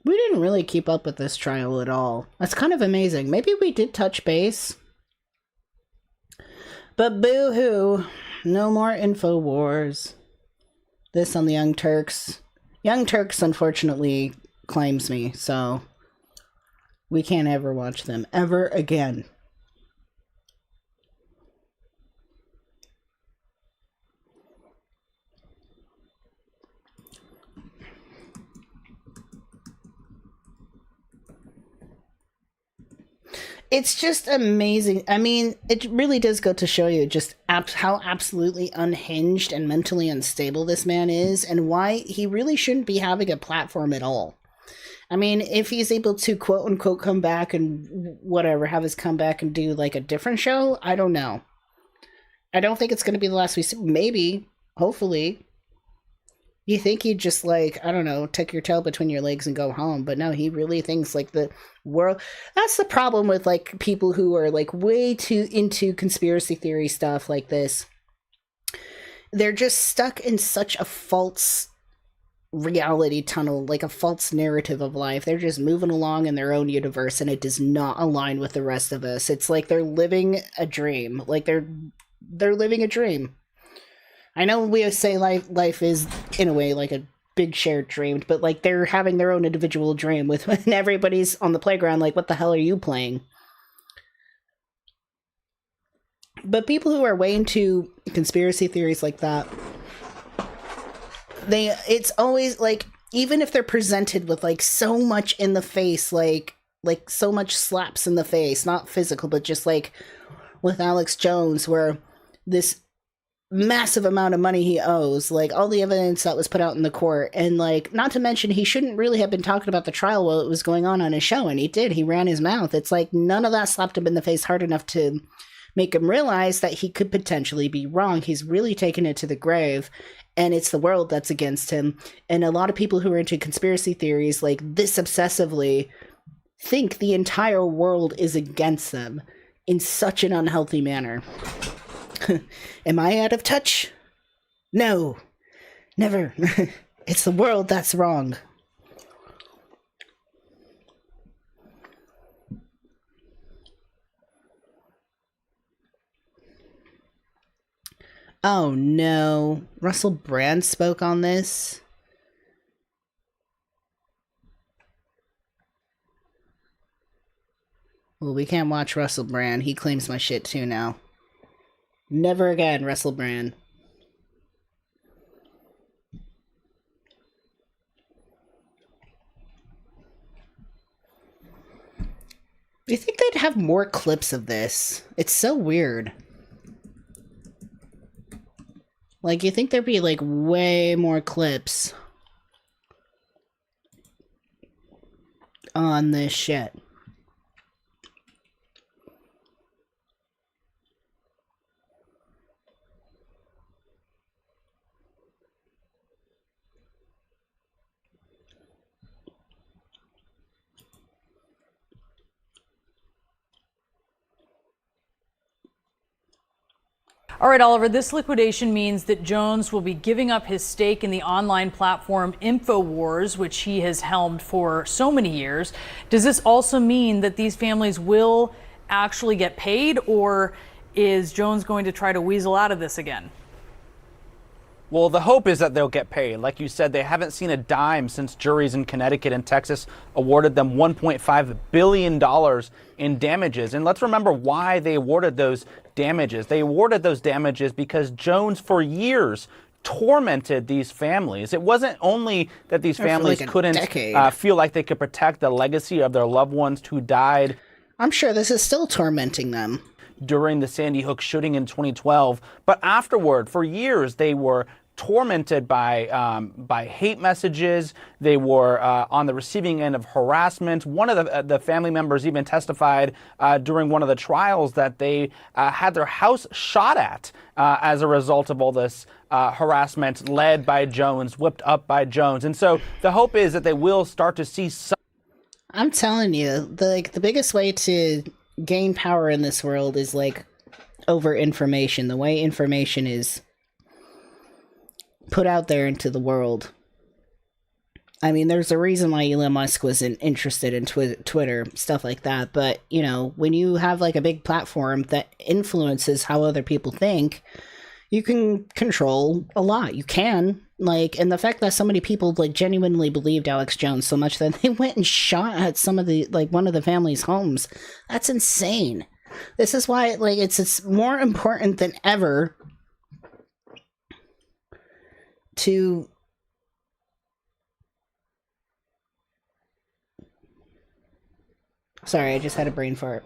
We didn't really keep up with this trial at all. That's kind of amazing. Maybe we did touch base. But boo-hoo. No more Infowars. This on the Young Turks. Young Turks, unfortunately, claims me, so we can't ever watch them ever again. It's just amazing. I mean, it really does go to show you just how absolutely unhinged and mentally unstable this man is, and why he really shouldn't be having a platform at all. I mean, if he's able to quote-unquote come back and whatever, have his comeback and do, like, a different show, I don't know. I don't think it's going to be the last we see. Maybe. Hopefully. You think he'd just, like, I don't know, tuck your tail between your legs and go home. But no, he really thinks, like, the world... That's the problem with, like, people who are, like, way too into conspiracy theory stuff like this. They're just stuck in such a false reality tunnel, like a false narrative of life. They're just moving along in their own universe, and it does not align with the rest of us. It's like they're living a dream. Like, they're living a dream. I know we say life is, in a way, like a big shared dream, but, like, they're having their own individual dream with when everybody's on the playground, like, what the hell are you playing? But people who are way into conspiracy theories like that, it's always, like, even if they're presented with, like, so much in the face, like so much slaps in the face, not physical, but just, like, with Alex Jones, where this massive amount of money he owes, like all the evidence that was put out in the court, and like, not to mention, he shouldn't really have been talking about the trial while it was going on his show, and he did. He ran his mouth. It's like none of that slapped him in the face hard enough to make him realize that he could potentially be wrong. He's really taken it to the grave, and it's the world that's against him. And a lot of people who are into conspiracy theories, like this obsessively, think the entire world is against them in such an unhealthy manner. Am I out of touch? No, never. It's the world that's wrong. Oh no, Russell Brand spoke on this. Well, we can't watch Russell Brand. He claims my shit too now. Never again, Russell Brand. Do you think they'd have more clips of this? It's so weird. Like, you think there'd be, like, way more clips on this shit. All right, Oliver, this liquidation means that Jones will be giving up his stake in the online platform Infowars, which he has helmed for so many years. Does this also mean that these families will actually get paid, or is Jones going to try to weasel out of this again? Well, the hope is that they'll get paid. Like you said, they haven't seen a dime since juries in Connecticut and Texas awarded them $1.5 billion in damages. And let's remember why they awarded those damages. They awarded those damages because Jones, for years, tormented these families. It wasn't only that these families couldn't feel like they could protect the legacy of their loved ones who died. I'm sure this is still tormenting them. During the Sandy Hook shooting in 2012, but afterward, for years, they were tormented by hate messages. They were on the receiving end of harassment. One of the family members even testified during one of the trials that they had their house shot at as a result of all this harassment led by Jones, whipped up by Jones. And so the hope is that they will start to see some. I'm telling you, the biggest way to gain power in this world is over information. The way information is put out there into the world. I mean, there's a reason why Elon Musk wasn't interested in Twitter, stuff like that. But, when you have a big platform that influences how other people think, you can control a lot. You can. And the fact that so many people genuinely believed Alex Jones so much that they went and shot at some of the one of the family's homes. That's insane. This is why it's more important than ever to sorry, I just had a brain fart.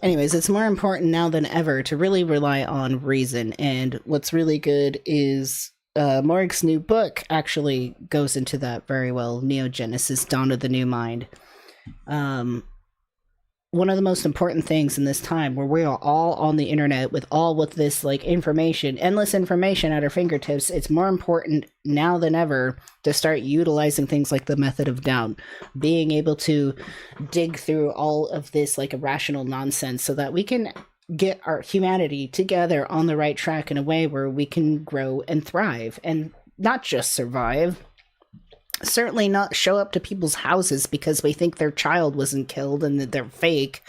Anyways, it's more important now than ever to really rely on reason. And what's really good is Morg's new book actually goes into that very well. Neogenesis, Dawn of the New Mind. One of the most important things in this time where we are all on the internet with this information, endless information at our fingertips, it's more important now than ever to start utilizing things like the method of doubt, being able to dig through all of this irrational nonsense so that we can get our humanity together on the right track in a way where we can grow and thrive and not just survive. Certainly not show up to people's houses because we think their child wasn't killed and that they're fake.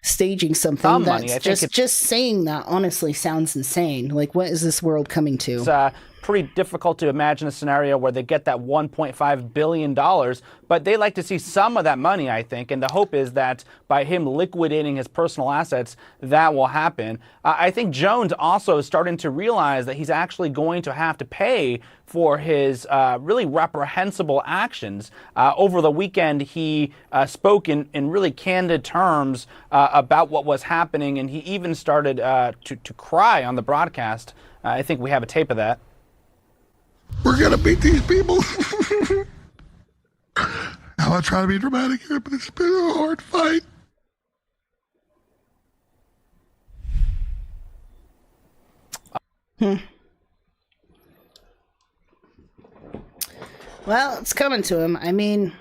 Staging something that's just saying that honestly sounds insane. What is this world coming to? It's pretty difficult to imagine a scenario where they get that $1.5 billion, but they like to see some of that money, I think, and the hope is that by him liquidating his personal assets, that will happen. I think Jones also is starting to realize that he's actually going to have to pay for his really reprehensible actions. Over the weekend, he spoke in really candid terms about what was happening, and he even started to cry on the broadcast. I think we have a tape of that. We're gonna beat these people. Now I try to be dramatic here, but it's been a hard fight. Well, it's coming to him. I mean,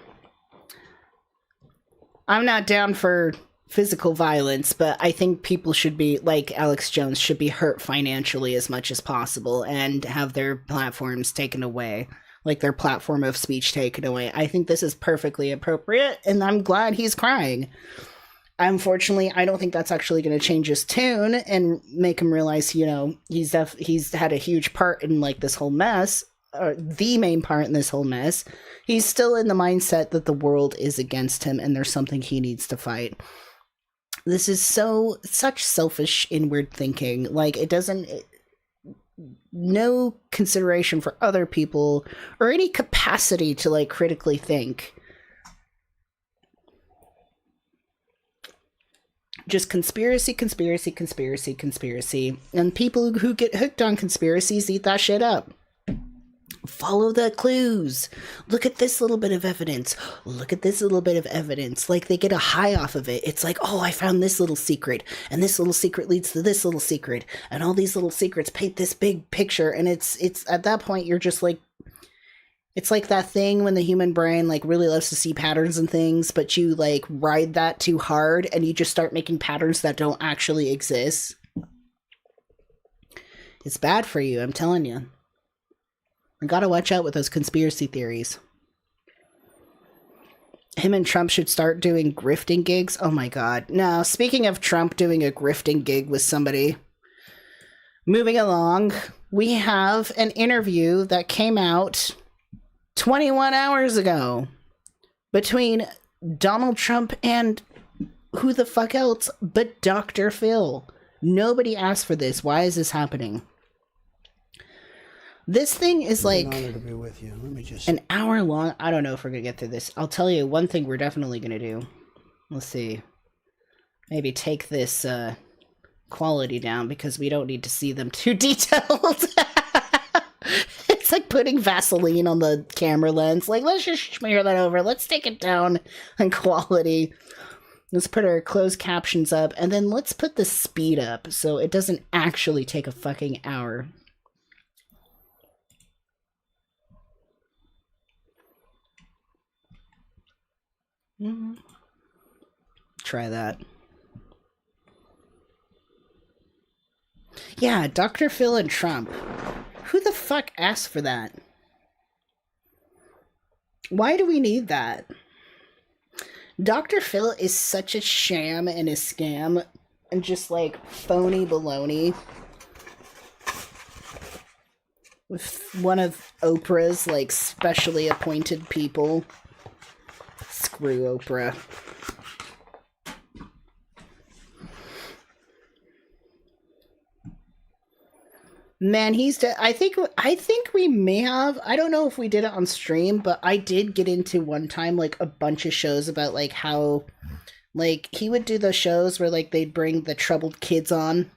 I'm not down for physical violence, but I think people should be, like Alex Jones, should be hurt financially as much as possible and have their platforms taken away, like their platform of speech taken away. I think this is perfectly appropriate, and I'm glad he's crying. Unfortunately, I don't think that's actually going to change his tune and make him realize, he's had a huge part in this whole mess, or the main part in this whole mess. He's still in the mindset that the world is against him and there's something he needs to fight. This is such selfish, inward thinking. No consideration for other people or any capacity to critically think. Just conspiracy. And people who get hooked on conspiracies eat that shit up. Follow the clues. Look at this little bit of evidence. Look at this little bit of evidence. They get a high off of it. It's oh, I found this little secret. And this little secret leads to this little secret. And all these little secrets paint this big picture. And it's at that point, you're just it's like that thing when the human brain really loves to see patterns and things, but you ride that too hard and you just start making patterns that don't actually exist. It's bad for you, I'm telling you. I gotta watch out with those conspiracy theories. Him and Trump should start doing grifting gigs. Oh my god. Now, speaking of Trump doing a grifting gig with somebody, moving along, we have an interview that came out 21 hours ago between Donald Trump and who the fuck else but Dr. Phill. Nobody asked for this. Why is this happening? This thing is like an honor to be with you. Let me just an hour long. I don't know if we're gonna get through this. I'll tell you one thing we're definitely gonna do. Let's see. Maybe take this quality down because we don't need to see them too detailed. It's like putting Vaseline on the camera lens. Like, let's just smear that over. Let's take it down in quality. Let's put our closed captions up, and then let's put the speed up so it doesn't actually take a fucking hour. Try that. Yeah, Dr. Phill and Trump. Who the fuck asked for that? Why do we need that? Dr. Phill is such a sham and a scam and just like phony baloney. With one of Oprah's like specially appointed people. Screw Oprah. Man, I think we may have, I don't know if we did it on stream, but I did get into one time like a bunch of shows about like how like he would do those shows where like they'd bring the troubled kids on,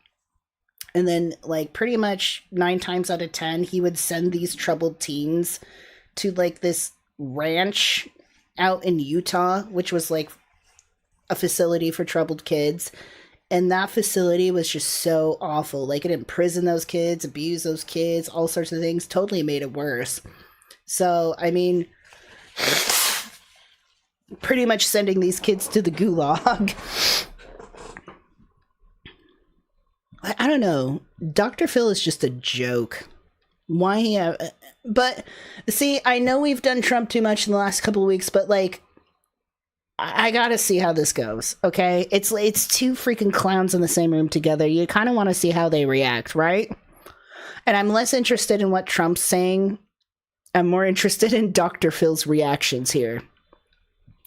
and then like pretty much 9 times out of 10 he would send these troubled teens to like this ranch out in Utah, which was like a facility for troubled kids. And that facility was just so awful. Like, it imprisoned those kids, abused those kids, all sorts of things. Totally made it worse. So, I mean, pretty much sending these kids to the gulag. I don't know. Dr. Phill is just a joke. Why? But, see, I know we've done Trump too much in the last couple of weeks, but, like, I gotta see how this goes, okay? It's 2 freaking clowns in the same room together. You kind of want to see how they react, right? And I'm less interested in what Trump's saying. I'm more interested in Dr. Phil's reactions here.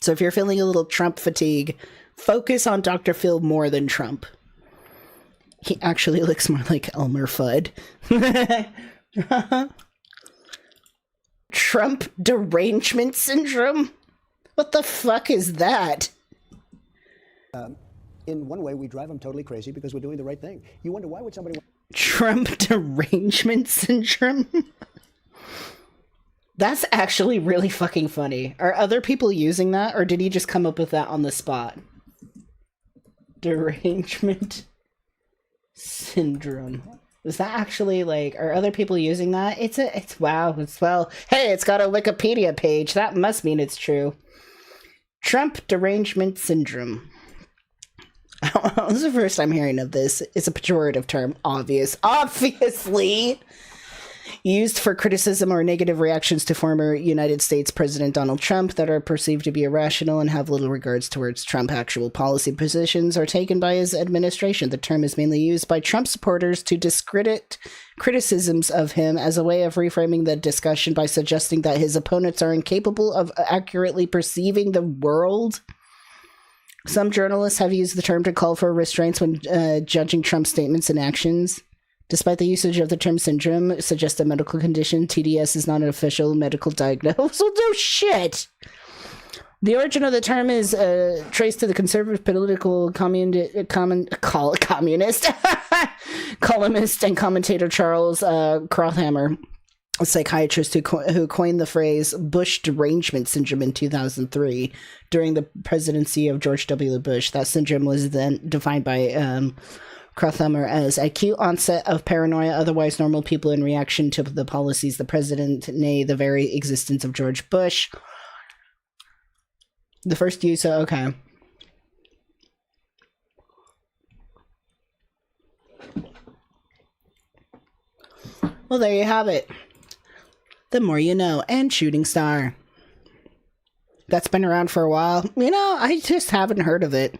So if you're feeling a little Trump fatigue, focus on Dr. Phill more than Trump. He actually looks more like Elmer Fudd. Trump derangement syndrome? What the fuck is that? in one way, we drive them totally crazy because we're doing the right thing. You wonder, why would somebody... Trump derangement syndrome? That's actually really fucking funny. Are other people using that, or did he just come up with that on the spot? Derangement syndrome. Is that actually, like, are other people using that? Wow, hey, it's got a Wikipedia page. That must mean it's true. Trump derangement syndrome. This is the first I'm hearing of this. It's a pejorative term, obviously. Used for criticism or negative reactions to former United States President Donald Trump that are perceived to be irrational and have little regards towards Trump's actual policy positions or taken by his administration. The term is mainly used by Trump supporters to discredit criticisms of him as a way of reframing the discussion by suggesting that his opponents are incapable of accurately perceiving the world. Some journalists have used the term to call for restraints when judging Trump's statements and actions. Despite the usage of the term syndrome suggests a medical condition, TDS is not an official medical diagnosis. So no shit. The origin of the term is traced to the conservative political communist, columnist and commentator Charles Krauthammer, a psychiatrist who coined the phrase Bush derangement syndrome in 2003 during the presidency of George W. Bush. That syndrome was then defined by Krauthammer as acute onset of paranoia, otherwise normal people in reaction to the policies the president, nay, the very existence of George Bush. The first use of, okay. Well, there you have it. The more you know, and Shooting Star. That's been around for a while. You know, I just haven't heard of it.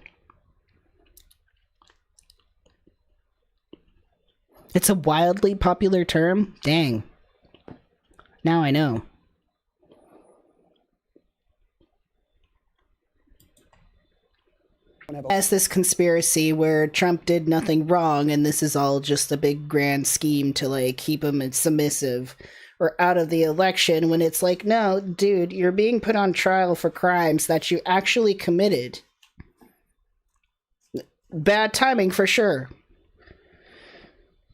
It's a wildly popular term? Dang. Now I know. As this conspiracy where Trump did nothing wrong and this is all just a big grand scheme to like keep him submissive or out of the election, when it's like, no, dude, you're being put on trial for crimes that you actually committed. Bad timing for sure.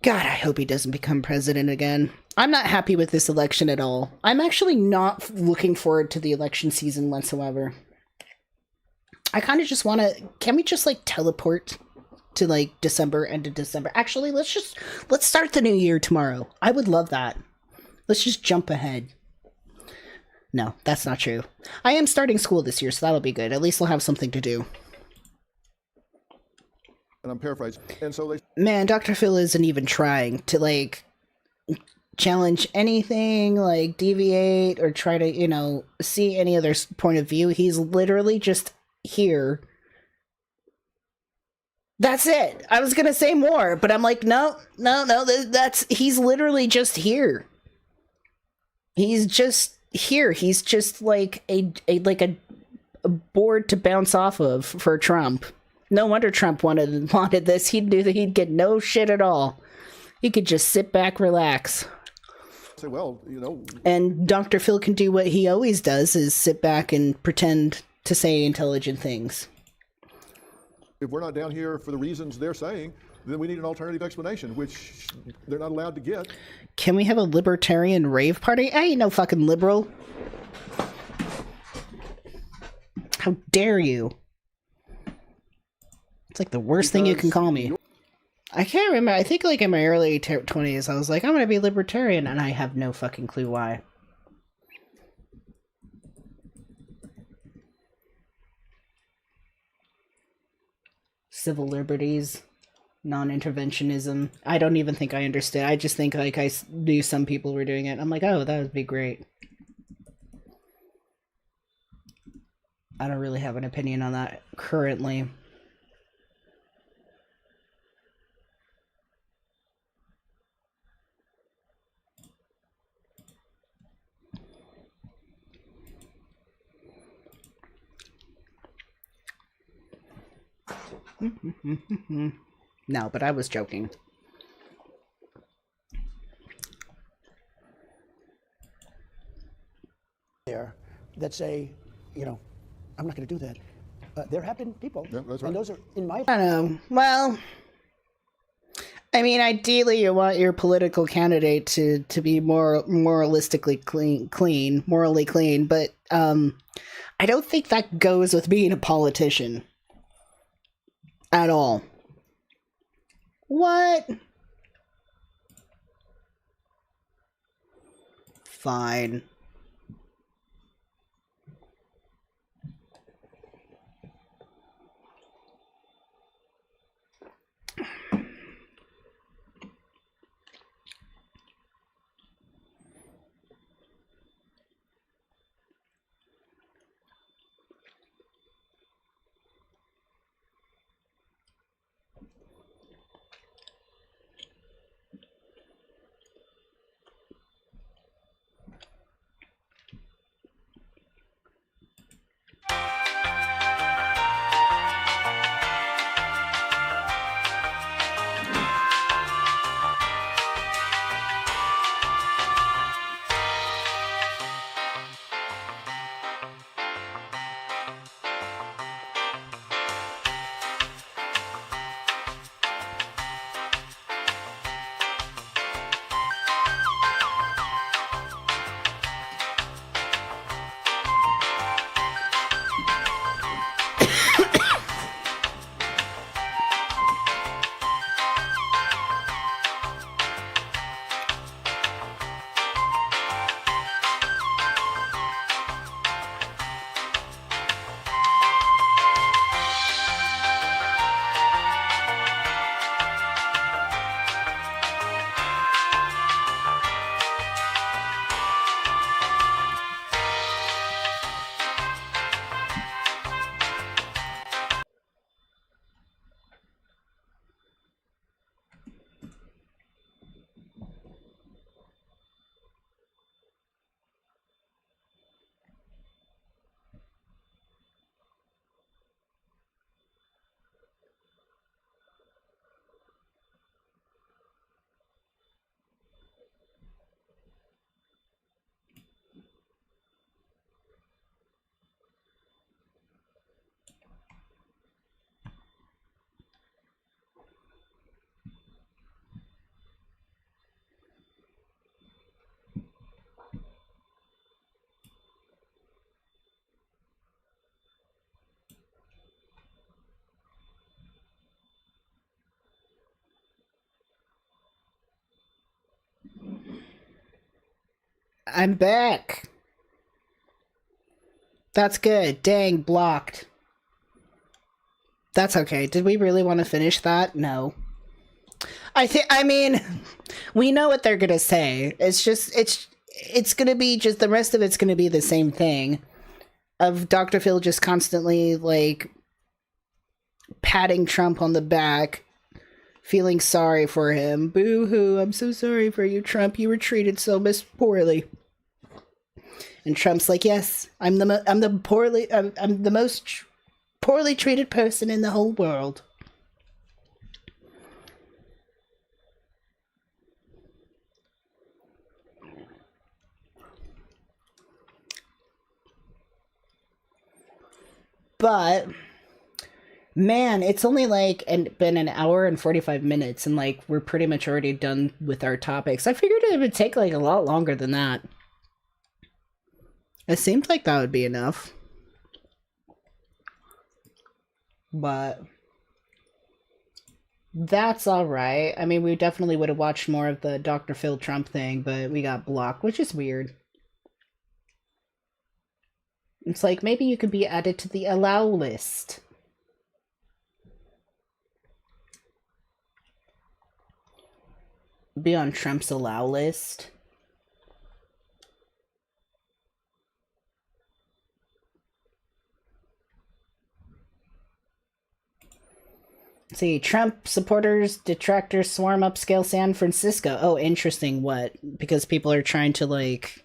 God, I hope he doesn't become president again. I'm not happy with this election at all. I'm actually not looking forward to the election season whatsoever. I kind of just want to... Can we just, like, teleport to, like, December, end of December? Actually, let's start the new year tomorrow. I would love that. Let's just jump ahead. No, that's not true. I am starting school this year, so that'll be good. At least I'll have something to do. And I'm paraphrasing. And so they... Man, Dr. Phill isn't even trying to, like, challenge anything, like, deviate, or try to, you know, see any other point of view. He's literally just here. That's it. I was gonna say more, but I'm like, no, he's literally just here. He's just here. He's just like a board to bounce off of for Trump. No wonder Trump wanted this. He knew that he'd get no shit at all. He could just sit back, relax. Say, well, you know. And Dr. Phill can do what he always does, is sit back and pretend to say intelligent things. If we're not down here for the reasons they're saying, then we need an alternative explanation, which they're not allowed to get. Can we have a libertarian rave party? I ain't no fucking liberal. How dare you? It's like the worst thing you can call me. I can't remember. I think like in my early 20s, I was like, I'm going to be libertarian, and I have no fucking clue why. Civil liberties, non-interventionism. I don't even think I understood. I just think like I knew some people were doing it. I'm like, oh, that would be great. I don't really have an opinion on that currently. No, but I was joking. There that say, you know, I'm not going to do that. There have been people, yeah, that's right. and those are in my. I don't know. Well, I mean, ideally, you want your political candidate to be more moralistically clean, morally clean. But I don't think that goes with being a politician at all. What? Fine. I'm back. That's good. Dang, blocked. That's okay. Did we really want to finish that? No. I mean, we know what they're gonna say. It's just, it's gonna be just, the rest of it's gonna be the same thing. Of Dr. Phil just constantly, like, patting Trump on the back, feeling sorry for him. Boo-hoo, I'm so sorry for you, Trump. You were treated so poorly. And Trump's like, yes, I'm the most poorly treated person in the whole world. But man, it's only like been an hour and 45 minutes, and like we're pretty much already done with our topics. I figured it would take like a lot longer than that. It seemed like that would be enough. But that's alright. I mean, we definitely would have watched more of the Dr. Phil Trump thing, but we got blocked, which is weird. It's like, maybe you could be added to the allow list. Be on Trump's allow list. See, Trump supporters, detractors swarm upscale San Francisco. Oh, interesting. What? Because people are trying to, like...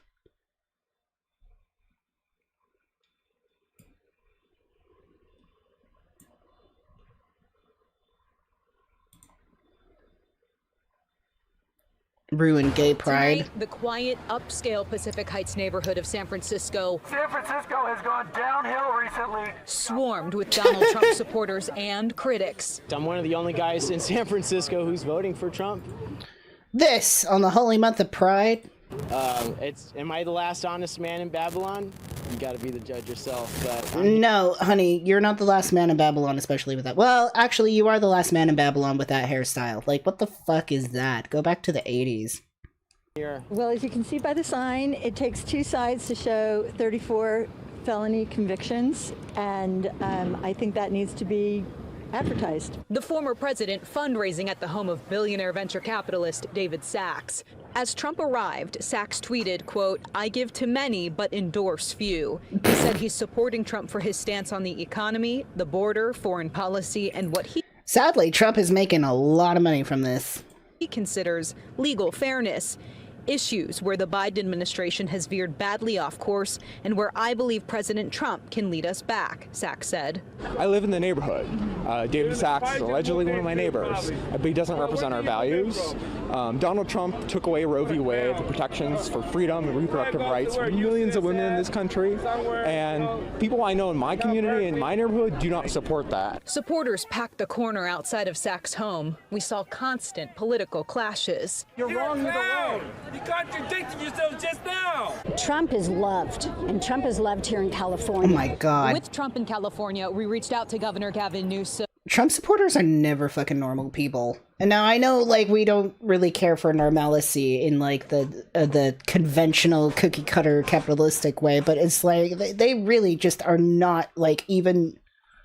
ruin gay pride. Tonight, the quiet, upscale Pacific Heights neighborhood of San Francisco. San Francisco has gone downhill recently. Swarmed with Donald Trump supporters and critics. I'm one of the only guys in San Francisco who's voting for Trump. This on the holy month of Pride. Am I the last honest man in Babylon? You gotta be the judge yourself, but... No, honey, you're not the last man in Babylon, especially with that. Well, actually, you are the last man in Babylon with that hairstyle. Like, what the fuck is that? Go back to the 80s. Here. Well, as you can see by the sign, it takes two sides to show 34 felony convictions, and I think that needs to be advertised. The former president fundraising at the home of billionaire venture capitalist David Sachs. As Trump arrived, Sachs tweeted, quote, "I give to many but endorse few." He said he's supporting Trump for his stance on the economy, the border, foreign policy, and what he... Sadly, Trump is making a lot of money from this. ...he considers legal fairness. Issues where the Biden administration has veered badly off course and where I believe President Trump can lead us back, Sachs said. I live in the neighborhood. David Sachs is allegedly one of my neighbors, but he doesn't represent our values. Donald Trump took away Roe v. Wade, the protections for freedom and reproductive rights for millions of women in this country, and people I know in my community, in my neighborhood, do not support that. Supporters packed the corner outside of Sachs' home. We saw constant political clashes. You're wrong, you're the wrong. You contradicted yourself just now. Trump is loved, and Trump is loved here in California. Oh my God. With Trump in California, we reached out to Governor Gavin Newsom. Trump supporters are never fucking normal people. And now I know, like, we don't really care for normalcy in, like, the conventional cookie cutter capitalistic way, but it's like, they really just are not, like, even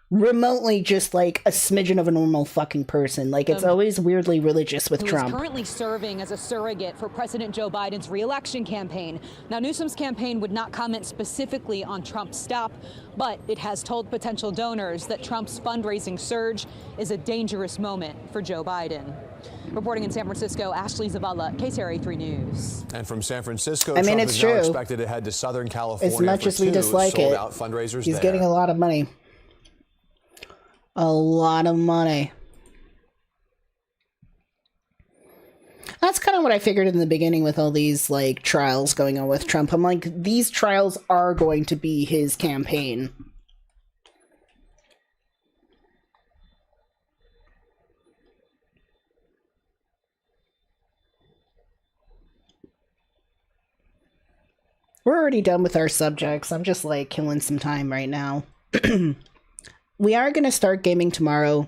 remotely just like a smidgen of a normal fucking person. Like, it's always weirdly religious with Trump. Who is currently serving as a surrogate for President Joe Biden's re-election campaign. Now, Newsom's campaign would not comment specifically on Trump's stop, but it has told potential donors that Trump's fundraising surge is a dangerous moment for Joe Biden. Reporting in San Francisco, Ashley Zavala, KCRA 3 News. And from San Francisco, I mean, Trump it's is true. now expected to head to Southern California As much for as we two dislike it, sold-out fundraisers he's there. getting a lot of money. A lot of money. That's kind of what I figured in the beginning with all these, like, trials going on with Trump. I'm like, these trials are going to be his campaign. We're already done with our subjects. I'm just, like, killing some time right now. We are going to start gaming tomorrow.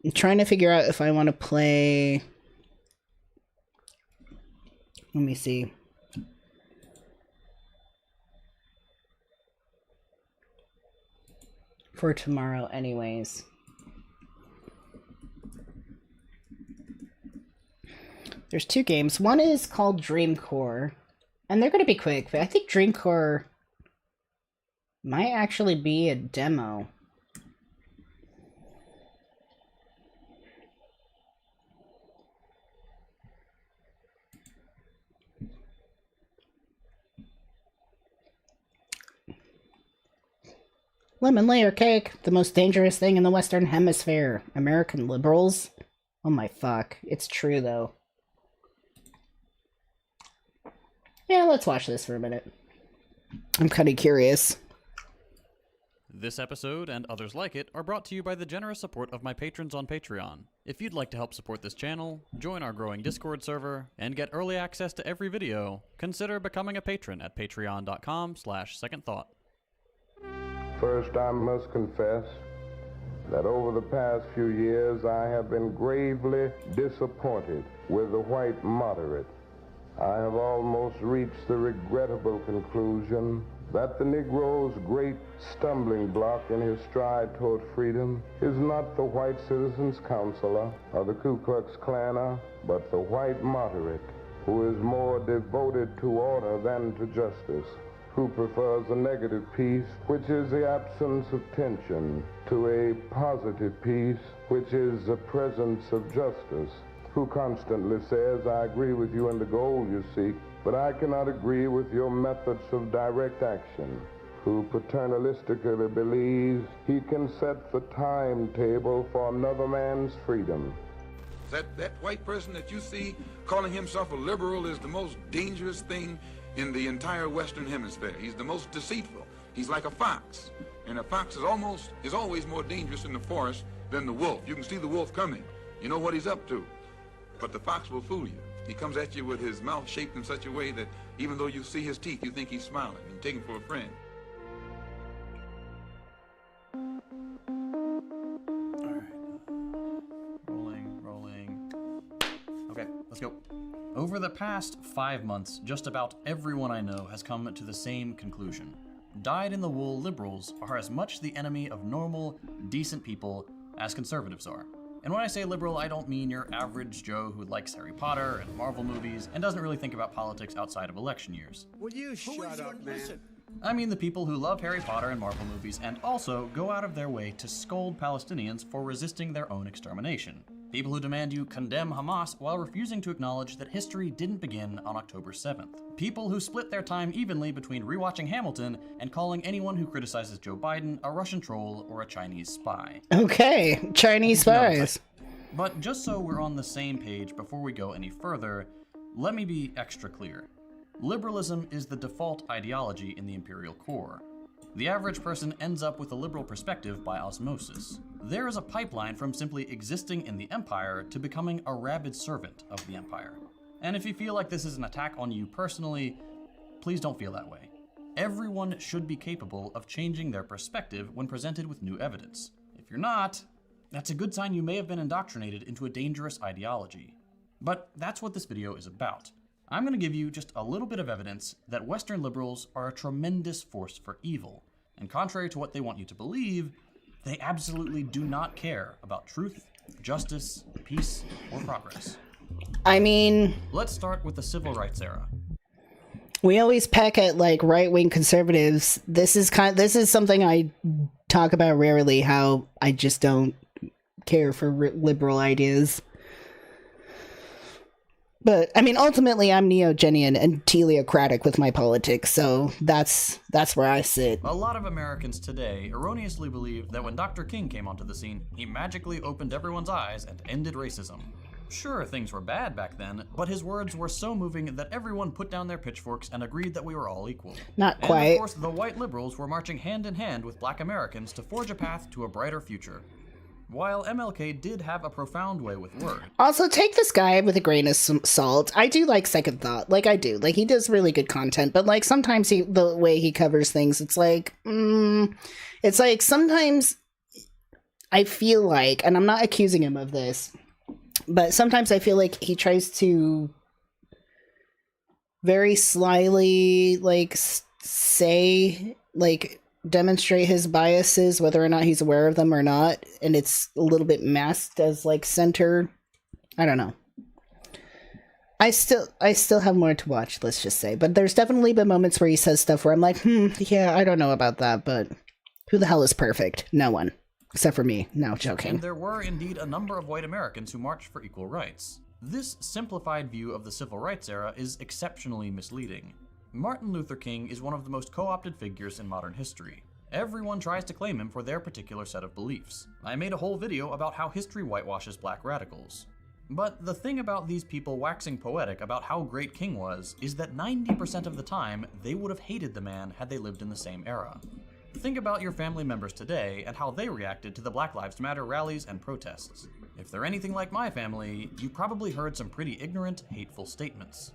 I'm trying to figure out if I want to play Let me see. For tomorrow, anyways. There's 2 games. One is called Dream Core, and they're going to be quick, but I think Dream Core might actually be a demo. Lemon layer cake, the most dangerous thing in the Western Hemisphere. American liberals? Oh my fuck. It's true, though. Yeah, let's watch this for a minute. I'm kind of curious. This episode and others like it are brought to you by the generous support of my patrons on Patreon. If you'd like to help support this channel, join our growing Discord server, and get early access to every video, consider becoming a patron at patreon.com/secondthought. First, I must confess that over the past few years I have been gravely disappointed with the white moderate. I have almost reached the regrettable conclusion that the Negro's great stumbling block in his stride toward freedom is not the white citizens' counselor or the Ku Klux Klaner, but the white moderate, who is more devoted to order than to justice, who prefers a negative peace, which is the absence of tension, to a positive peace, which is the presence of justice, who constantly says, I agree with you in the goal you seek, but I cannot agree with your methods of direct action, who paternalistically believes he can set the timetable for another man's freedom. That white person that you see calling himself a liberal is the most dangerous thing in the entire Western Hemisphere. He's the most deceitful. He's like a fox. And a fox is always more dangerous in the forest than the wolf. You can see the wolf coming. You know what he's up to. But the fox will fool you. He comes at you with his mouth shaped in such a way that even though you see his teeth, you think he's smiling. You take him for a friend. Rolling. Okay, let's go. Over the past 5 months, just about everyone I know has come to the same conclusion. Dyed-in-the-wool liberals are as much the enemy of normal, decent people as conservatives are. And when I say liberal, I don't mean your average Joe who likes Harry Potter and Marvel movies and doesn't really think about politics outside of election years. Will you shut up, man? I mean the people who love Harry Potter and Marvel movies and also go out of their way to scold Palestinians for resisting their own extermination. People who demand you condemn Hamas while refusing to acknowledge that history didn't begin on October 7th. People who split their time evenly between rewatching Hamilton and calling anyone who criticizes Joe Biden a Russian troll or a Chinese spy. Okay, Chinese spies. But just so we're on the same page before we go any further, let me be extra clear. Liberalism is the default ideology in the imperial core. The average person ends up with a liberal perspective by osmosis. There is a pipeline from simply existing in the empire to becoming a rabid servant of the empire. And if you feel like this is an attack on you personally, please don't feel that way. Everyone should be capable of changing their perspective when presented with new evidence. If you're not, that's a good sign you may have been indoctrinated into a dangerous ideology. But that's what this video is about. I'm going to give you just a little bit of evidence that Western liberals are a tremendous force for evil. And contrary to what they want you to believe, they absolutely do not care about truth, justice, peace, or progress. I mean, let's start with the civil rights era. We always peck at like right-wing conservatives. This is something I talk about rarely, how I just don't care for liberal ideas. But I mean, ultimately, I'm Neogenian and teleocratic with my politics, so that's where I sit. A lot of Americans today erroneously believe that when Dr. King came onto the scene, he magically opened everyone's eyes and ended racism. Sure, things were bad back then, but his words were so moving that everyone put down their pitchforks and agreed that we were all equal. Not quite. And of course, the white liberals were marching hand in hand with black Americans to forge a path to a brighter future. While MLK did have a profound way with words. Also, take this guy with a grain of salt. I do like Second Thought. Like, I do. Like, he does really good content. But, like, sometimes the way he covers things, it's like, sometimes I feel like, and I'm not accusing him of this, but sometimes I feel like he tries to very slyly, like, demonstrate his biases, whether or not he's aware of them or not, and it's a little bit masked as, like, center. I don't know. I still have more to watch, let's just say. But there's definitely been moments where he says stuff where I'm like, yeah, I don't know about that, but who the hell is perfect? No one. Except for me. No, joking. And there were indeed a number of white Americans who marched for equal rights. This simplified view of the civil rights era is exceptionally misleading. Martin Luther King is one of the most co-opted figures in modern history. Everyone tries to claim him for their particular set of beliefs. I made a whole video about how history whitewashes black radicals. But the thing about these people waxing poetic about how great King was is that 90% of the time, they would have hated the man had they lived in the same era. Think about your family members today and how they reacted to the Black Lives Matter rallies and protests. If they're anything like my family, you probably heard some pretty ignorant, hateful statements.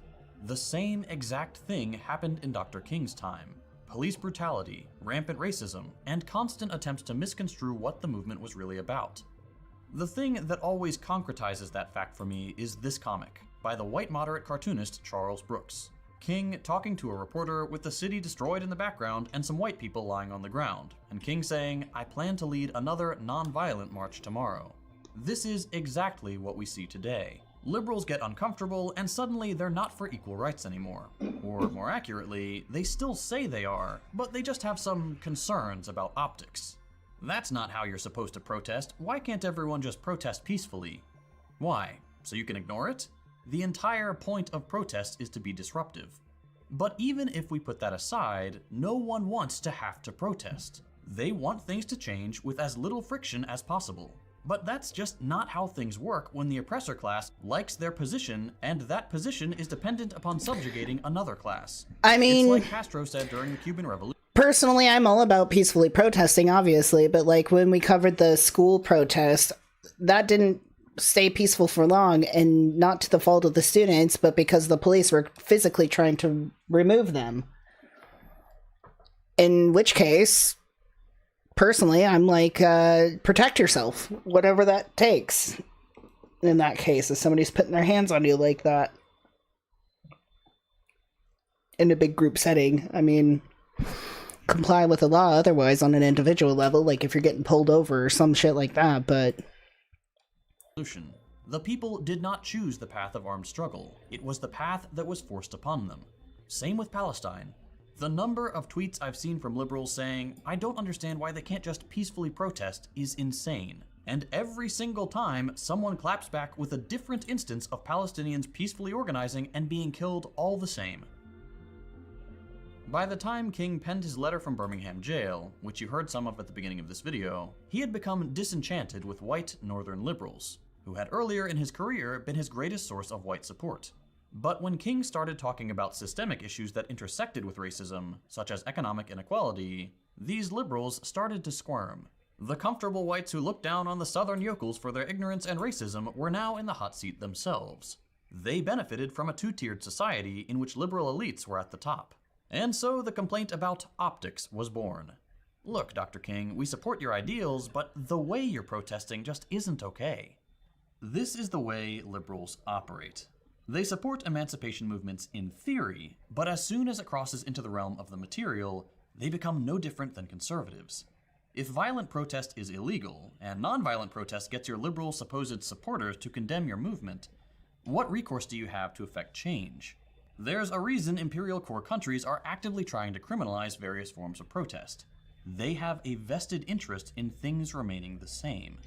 The same exact thing happened in Dr. King's time. Police brutality, rampant racism, and constant attempts to misconstrue what the movement was really about. The thing that always concretizes that fact for me is this comic, by the white moderate cartoonist Charles Brooks. King talking to a reporter with the city destroyed in the background and some white people lying on the ground, and King saying, "I plan to lead another non-violent march tomorrow." This is exactly what we see today. Liberals get uncomfortable and suddenly they're not for equal rights anymore. Or more accurately, they still say they are, but they just have some concerns about optics. That's not how you're supposed to protest. Why can't everyone just protest peacefully? Why? So you can ignore it? The entire point of protest is to be disruptive. But even if we put that aside, no one wants to have to protest. They want things to change with as little friction as possible. But that's just not how things work when the oppressor class likes their position, and that position is dependent upon subjugating another class. I mean, it's like Castro said during the Cuban Revolution. Personally, I'm all about peacefully protesting, obviously, but like when we covered the school protest, that didn't stay peaceful for long, and not to the fault of the students, but because the police were physically trying to remove them. In which case, personally, I'm like, protect yourself, whatever that takes. In that case, if somebody's putting their hands on you like that in a big group setting, I mean, comply with the law otherwise on an individual level, like if you're getting pulled over or some shit like that, but... The people did not choose the path of armed struggle. It was the path that was forced upon them. Same with Palestine. The number of tweets I've seen from liberals saying, "I don't understand why they can't just peacefully protest," is insane. And every single time, someone claps back with a different instance of Palestinians peacefully organizing and being killed all the same. By the time King penned his letter from Birmingham jail, which you heard some of at the beginning of this video, he had become disenchanted with white northern liberals, who had earlier in his career been his greatest source of white support. But when King started talking about systemic issues that intersected with racism, such as economic inequality, these liberals started to squirm. The comfortable whites who looked down on the southern yokels for their ignorance and racism were now in the hot seat themselves. They benefited from a two-tiered society in which liberal elites were at the top. And so the complaint about optics was born. Look, Dr. King, we support your ideals, but the way you're protesting just isn't okay. This is the way liberals operate. They support emancipation movements in theory, but as soon as it crosses into the realm of the material, they become no different than conservatives. If violent protest is illegal, and nonviolent protest gets your liberal supposed supporters to condemn your movement, what recourse do you have to effect change? There's a reason imperial core countries are actively trying to criminalize various forms of protest. They have a vested interest in things remaining the same.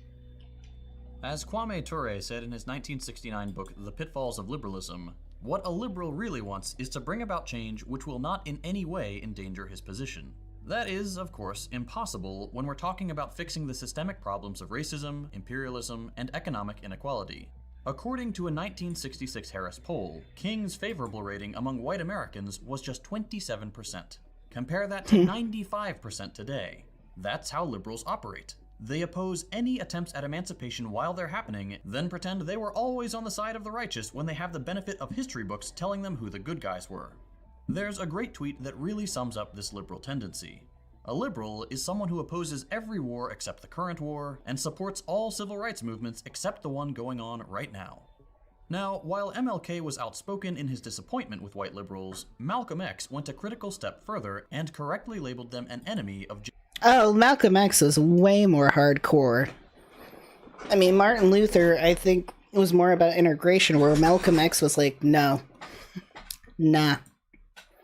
As Kwame Ture said in his 1969 book, The Pitfalls of Liberalism, what a liberal really wants is to bring about change which will not in any way endanger his position. That is, of course, impossible when we're talking about fixing the systemic problems of racism, imperialism, and economic inequality. According to a 1966 Harris poll, King's favorable rating among white Americans was just 27%. Compare that to 95% today. That's how liberals operate. They oppose any attempts at emancipation while they're happening, then pretend they were always on the side of the righteous when they have the benefit of history books telling them who the good guys were. There's a great tweet that really sums up this liberal tendency. A liberal is someone who opposes every war except the current war, and supports all civil rights movements except the one going on right now. Now, while MLK was outspoken in his disappointment with white liberals, Malcolm X went a critical step further and correctly labeled them an enemy of Oh, Malcolm X was way more hardcore. I mean, Martin Luther, I think, was more about integration, where Malcolm X was like, no. Nah.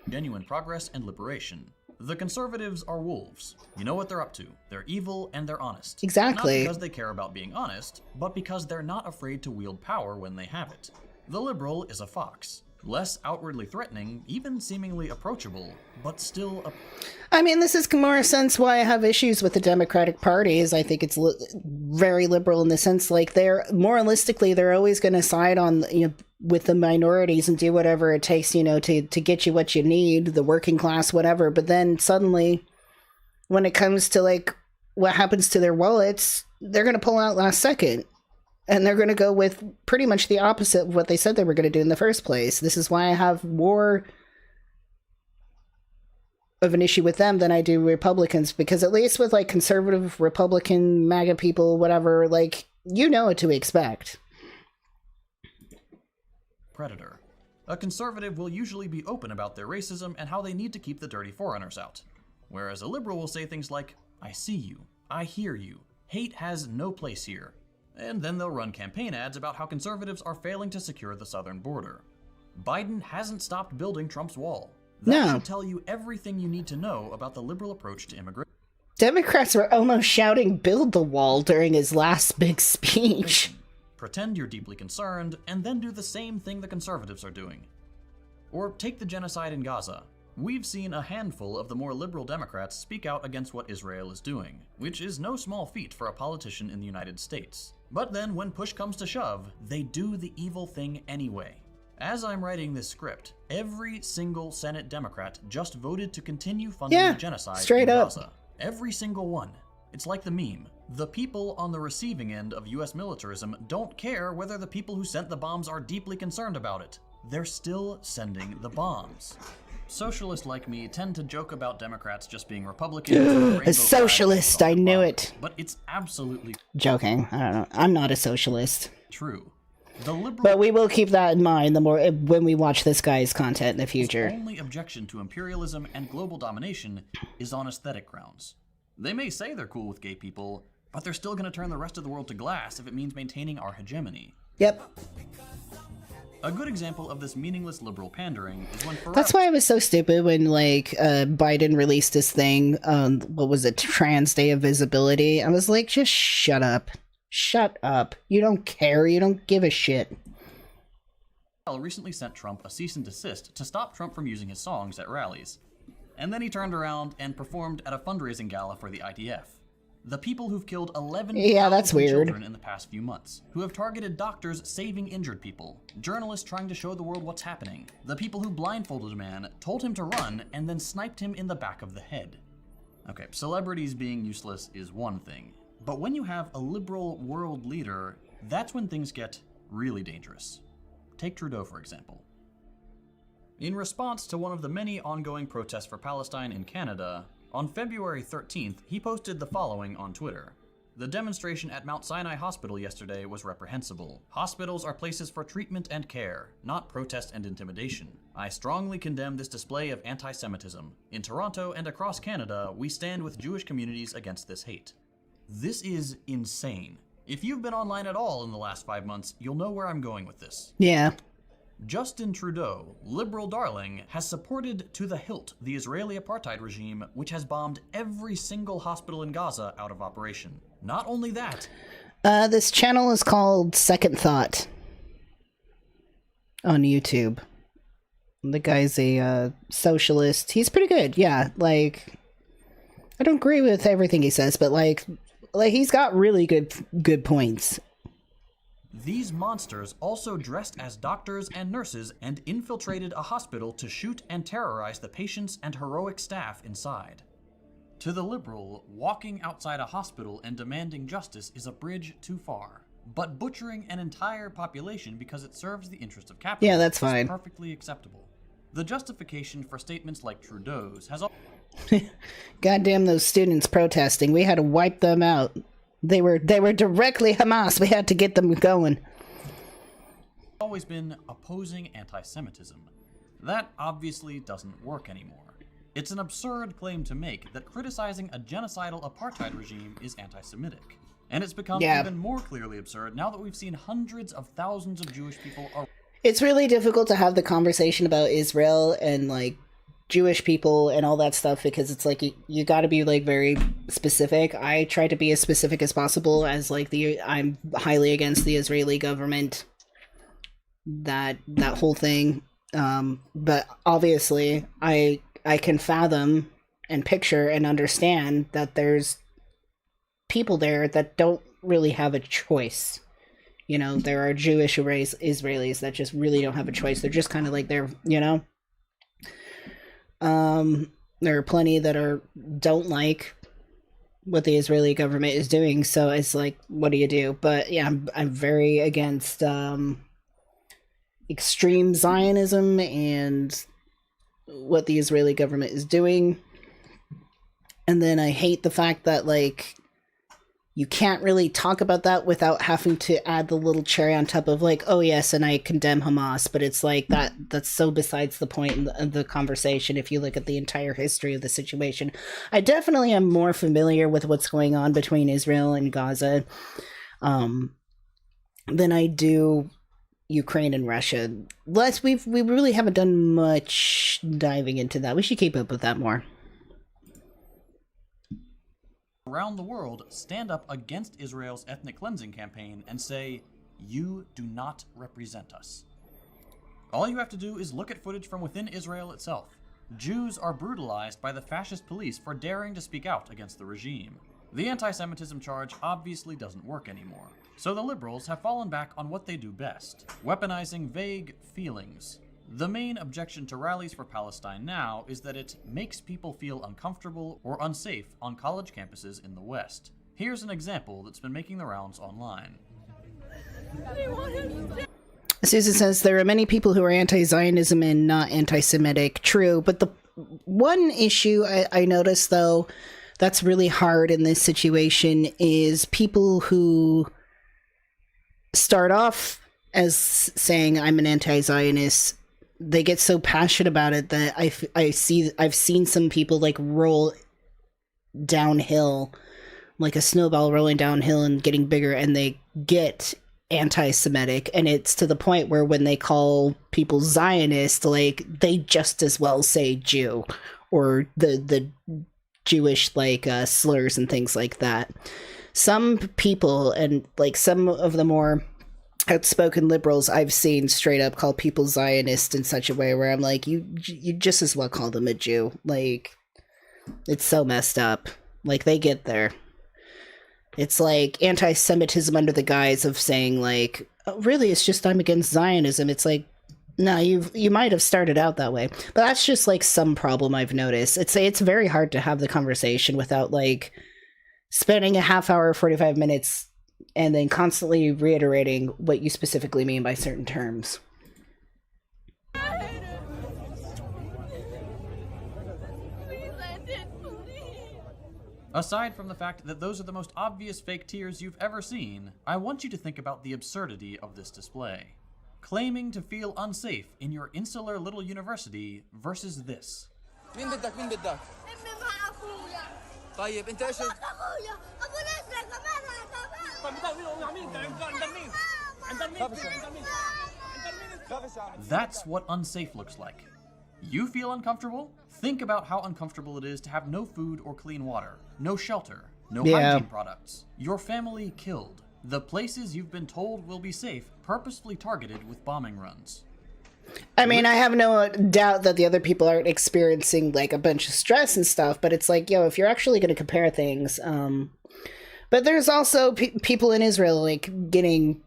genuine progress and liberation. The conservatives are wolves. You know what they're up to. They're evil and they're honest. Exactly. Not because they care about being honest, but because they're not afraid to wield power when they have it. The liberal is a fox. Less outwardly threatening, even seemingly approachable, but still a... I mean, this is more a sense why I have issues with the Democratic Party, is I think it's very liberal in the sense, like, they're, moralistically, they're always going to side on, you know, with the minorities and do whatever it takes, you know, to get you what you need, the working class, whatever. But then suddenly, when it comes to, like, what happens to their wallets, they're going to pull out last second. And they're going to go with pretty much the opposite of what they said they were going to do in the first place. This is why I have more of an issue with them than I do Republicans, because at least with, like, conservative, Republican, MAGA people, whatever, like, you know what to expect. predator. A conservative will usually be open about their racism and how they need to keep the dirty foreigners out. Whereas a liberal will say things like, I see you, I hear you, hate has no place here. And then they'll run campaign ads about how conservatives are failing to secure the southern border. Biden hasn't stopped building Trump's wall. That should tell you everything you need to know about the liberal approach to immigration. Democrats were almost shouting build the wall during his last big speech. Pretend you're deeply concerned, and then do the same thing the conservatives are doing. Or take the genocide in Gaza. We've seen a handful of the more liberal Democrats speak out against what Israel is doing, which is no small feat for a politician in the United States. But then when push comes to shove, they do the evil thing anyway. As I'm writing this script, every single Senate Democrat just voted to continue funding the genocide straight in up. Gaza. Every single one. It's like the meme. The people on the receiving end of US militarism don't care whether the people who sent the bombs are deeply concerned about it. They're still sending the bombs. Socialists like me tend to joke about Democrats just being Republicans. A socialist, I knew it. But it's absolutely Joking. I don't know. I'm not a socialist. true. The liberal But we will keep that in mind the more when we watch this guy's content in the future. only objection to imperialism and global domination is on aesthetic grounds. They may say they're cool with gay people, but they're still going to turn the rest of the world to glass if it means maintaining our hegemony. Yep. A good example of this meaningless liberal pandering is when That's why I was so stupid when, like, Biden released this thing, what was it, Trans Day of Visibility. I was like, just shut up. Shut up. You don't care. You don't give a shit. Phill recently sent Trump a cease and desist to stop Trump from using his songs at rallies. And then he turned around and performed at a fundraising gala for the IDF. The people who've killed 11,000 that's weird. children in the past few months, who have targeted doctors saving injured people, journalists trying to show the world what's happening, the people who blindfolded a man, told him to run, and then sniped him in the back of the head. Okay, celebrities being useless is one thing, but when you have a liberal world leader, that's when things get really dangerous. Take Trudeau, for example. In response to one of the many ongoing protests for Palestine in Canada, on February 13th, he posted the following on Twitter. The demonstration at Mount Sinai Hospital yesterday was reprehensible. Hospitals are places for treatment and care, not protest and intimidation. I strongly condemn this display of anti-Semitism. In Toronto and across Canada, we stand with Jewish communities against this hate. This is insane. If you've been online at all in the last 5 months, you'll know where I'm going with this. Yeah. Justin Trudeau, liberal darling, has supported to the hilt the Israeli apartheid regime, which has bombed every single hospital in Gaza out of operation. Not only that, This channel is called Second Thought on YouTube. The guy's a socialist. He's pretty good, yeah. Like, I don't agree with everything he says, but like he's got really good points. these monsters also dressed as doctors and nurses and infiltrated a hospital to shoot and terrorize the patients and heroic staff inside. To the liberal, walking outside a hospital and demanding justice is a bridge too far. But butchering an entire population because it serves the interest of capitalism that's fine. is perfectly acceptable. The justification for statements like Trudeau's has Goddamn those students protesting. We had to wipe them out. They were directly Hamas. We had to get them going. always been opposing anti-Semitism. That obviously doesn't work anymore. It's an absurd claim to make that criticizing a genocidal apartheid regime is anti-Semitic. And it's become even more clearly absurd now that we've seen hundreds of thousands of Jewish people. It's really difficult to have the conversation about Israel and like Jewish people and all that stuff because it's like you got to be like very specific. I try to be as specific as possible as like I'm highly against the Israeli government, that whole thing. But obviously I can fathom and picture and understand that there's people there that don't really have a choice. You know, there are Jewish Israelis that just really don't have a choice. They're just kind of like they're, you know. There are plenty that don't like what the Israeli government is doing. So it's like, what do you do? But yeah, I'm very against extreme Zionism and what the Israeli government is doing. And then I hate the fact that like you can't really talk about that without having to add the little cherry on top of like, oh yes, and I condemn Hamas, but it's like that's so besides the point in the conversation if you look at the entire history of the situation. I definitely am more familiar with what's going on between Israel and Gaza than I do Ukraine and Russia. We really haven't done much diving into that. We should keep up with that more. Around the world stand up against Israel's ethnic cleansing campaign and say, you do not represent us. All you have to do is look at footage from within Israel itself. Jews are brutalized by the fascist police for daring to speak out against the regime. The anti-Semitism charge obviously doesn't work anymore, so the liberals have fallen back on what they do best, weaponizing vague feelings. The main objection to rallies for Palestine now is that it makes people feel uncomfortable or unsafe on college campuses in the West. Here's an example that's been making the rounds online. Susan says, there are many people who are anti-Zionism and not anti-Semitic. True, but the one issue I noticed, though, that's really hard in this situation is people who start off as saying, I'm an anti-Zionist. They get so passionate about it that I've seen some people like roll downhill, like a snowball rolling downhill and getting bigger, and they get anti-Semitic, and it's to the point where when they call people Zionist, like they just as well say Jew or the Jewish like slurs and things like that. Some people, and like some of the more outspoken liberals I've seen straight up call people Zionist in such a way where I'm like, you just as well call them a Jew. Like, it's so messed up. Like, they get there. It's like anti-Semitism under the guise of saying like, oh, really, it's just I'm against Zionism. It's like, no, you might have started out that way, but that's just like some problem I've noticed. It's very hard to have the conversation without like spending a half hour, 45 minutes and then constantly reiterating what you specifically mean by certain terms. Aside from the fact that those are the most obvious fake tears you've ever seen, I want you to think about the absurdity of this display. Claiming to feel unsafe in your insular little university versus this. مين بدك مين بدك؟ امي مع اخويا. طيب انت ايش؟ اخويا ابو نسرة كمان That's what unsafe looks like. You feel uncomfortable? Think about how uncomfortable it is to have no food or clean water, no shelter, no hygiene products, your family killed, the places you've been told will be safe purposefully targeted with bombing runs. I mean, I have no doubt that the other people aren't experiencing like a bunch of stress and stuff, but it's like, yo, if you're actually going to compare things, but there's also people in Israel like getting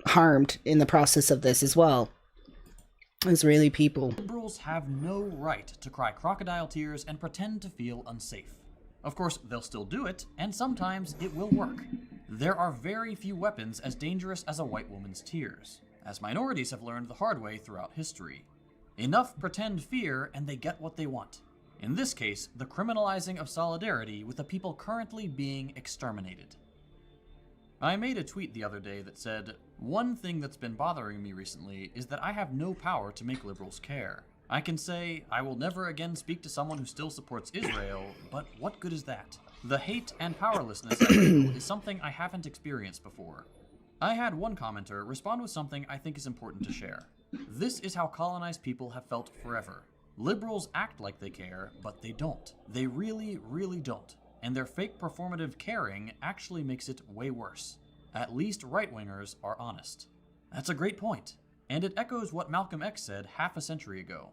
harmed in the process of this as well. Israeli people. Liberals have no right to cry crocodile tears and pretend to feel unsafe. Of course, they'll still do it, and sometimes it will work. There are very few weapons as dangerous as a white woman's tears, as minorities have learned the hard way throughout history. Enough pretend fear and they get what they want. In this case, the criminalizing of solidarity with the people currently being exterminated. I made a tweet the other day that said, "One thing that's been bothering me recently is that I have no power to make liberals care. I can say, I will never again speak to someone who still supports Israel, but what good is that? The hate and powerlessness I feel is something I haven't experienced before." I had one commenter respond with something I think is important to share. "This is how colonized people have felt forever. Liberals act like they care, but they don't. They really, really don't. And their fake performative caring actually makes it way worse. At least right-wingers are honest." That's a great point, and it echoes what Malcolm X said half a century ago.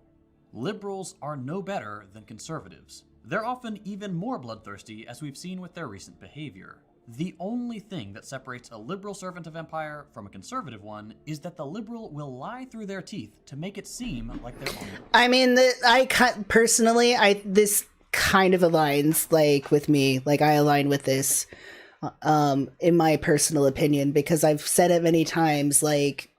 Liberals are no better than conservatives. They're often even more bloodthirsty, as we've seen with their recent behavior. The only thing that separates a liberal servant of empire from a conservative one is that the liberal will lie through their teeth to make it seem like they're on it. I mean, personally, this kind of aligns, like, with me. Like, I align with this, in my personal opinion, because I've said it many times, like,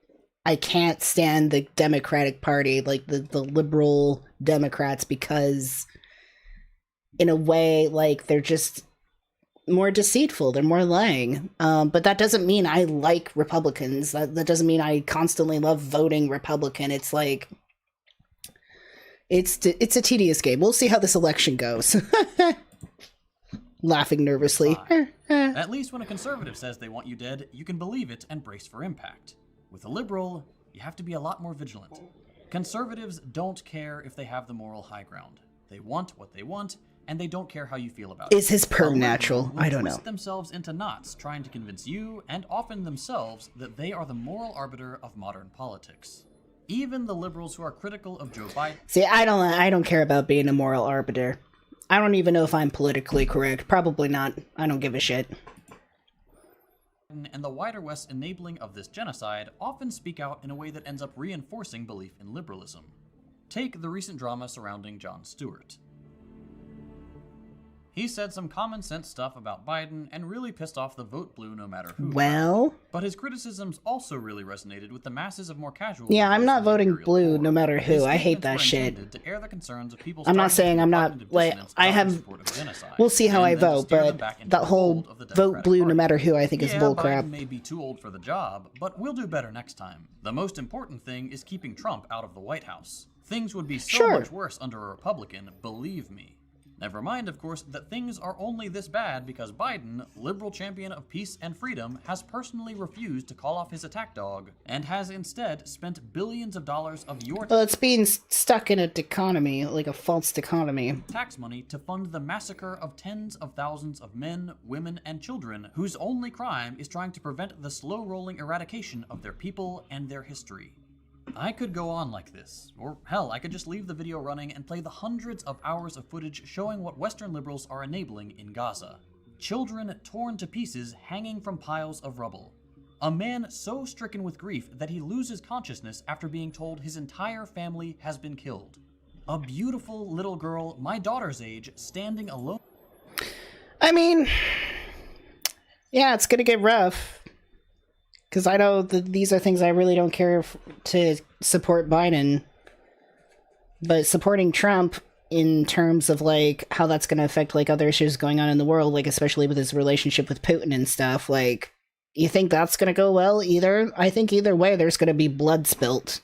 I can't stand the Democratic Party, like, the liberal Democrats, because, in a way, like, they're just more deceitful, they're more lying. But that doesn't mean I like Republicans. That doesn't mean I constantly love voting Republican. It's like, it's a tedious game. We'll see how this election goes. Laughing nervously. At least when a conservative says they want you dead, you can believe it and brace for impact. With a liberal, you have to be a lot more vigilant. Conservatives don't care if they have the moral high ground. They want what they want, and they don't care how you feel about it. Is his perm natural? I don't know. Twist themselves into knots trying to convince you, and often themselves, that they are the moral arbiter of modern politics. Even the liberals who are critical of Joe Biden... See, I don't care about being a moral arbiter. I don't even know if I'm politically correct. Probably not. I don't give a shit. And the wider West's enabling of this genocide often speak out in a way that ends up reinforcing belief in liberalism. Take the recent drama surrounding Jon Stewart. He said some common sense stuff about Biden and really pissed off the vote blue no matter who. Well, but his criticisms also really resonated with the masses of more casual. Yeah, I'm not voting blue no matter who. I hate that shit. To air the concerns of people. I'm not saying I'm not, like, I have, we'll see how I vote, but that whole vote blue no matter who I think is bullcrap. Biden may be too old for the job, but we'll do better next time. The most important thing is keeping Trump out of the White House. Things would be so much worse under a Republican, believe me. Never mind, of course, that things are only this bad because Biden, liberal champion of peace and freedom, has personally refused to call off his attack dog and has instead spent billions of dollars of your well, it's being stuck in a dichotomy, like a false dichotomy. Tax money to fund the massacre of tens of thousands of men, women, and children whose only crime is trying to prevent the slow-rolling eradication of their people and their history. I could go on like this, or hell, I could just leave the video running and play the hundreds of hours of footage showing what Western liberals are enabling in Gaza. Children torn to pieces hanging from piles of rubble. A man so stricken with grief that he loses consciousness after being told his entire family has been killed. A beautiful little girl, my daughter's age, standing alone. I mean, yeah, it's gonna get rough. Because I know that these are things I really don't care to support Biden. But supporting Trump in terms of, like, how that's going to affect, like, other issues going on in the world, like, especially with his relationship with Putin and stuff, like, you think that's going to go well either? I think either way there's going to be blood spilt.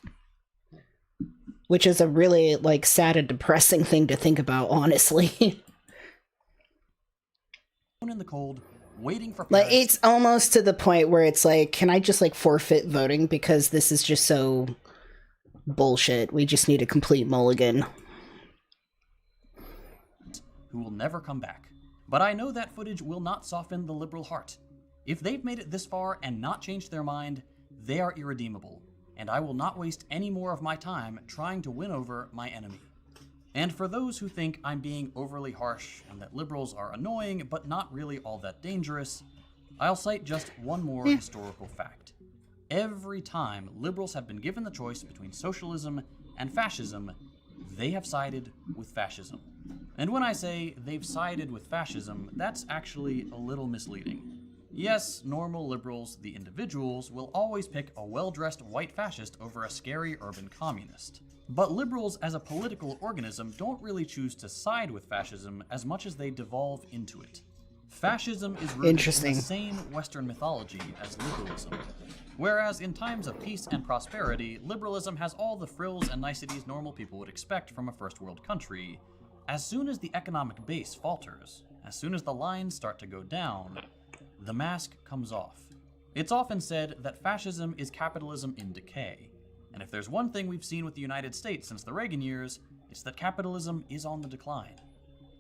Which is a really, like, sad and depressing thing to think about, honestly. In the cold. Waiting for like, it's almost to the point where it's like, can I just, like, forfeit voting because this is just so bullshit. We just need a complete mulligan. Who will never come back. But I know that footage will not soften the liberal heart. If they've made it this far and not changed their mind, they are irredeemable, and I will not waste any more of my time trying to win over my enemy. And for those who think I'm being overly harsh and that liberals are annoying but not really all that dangerous, I'll cite just one more historical fact. Every time liberals have been given the choice between socialism and fascism, they have sided with fascism. And when I say they've sided with fascism, that's actually a little misleading. Yes, normal liberals, the individuals, will always pick a well-dressed white fascist over a scary urban communist. But liberals as a political organism don't really choose to side with fascism as much as they devolve into it. Fascism is rooted in Interesting. the same Western mythology as liberalism. Whereas in times of peace and prosperity, liberalism has all the frills and niceties normal people would expect from a first world country. As soon as the economic base falters, as soon as the lines start to go down, the mask comes off. It's often said that fascism is capitalism in decay. And if there's one thing we've seen with the United States since the Reagan years, it's that capitalism is on the decline.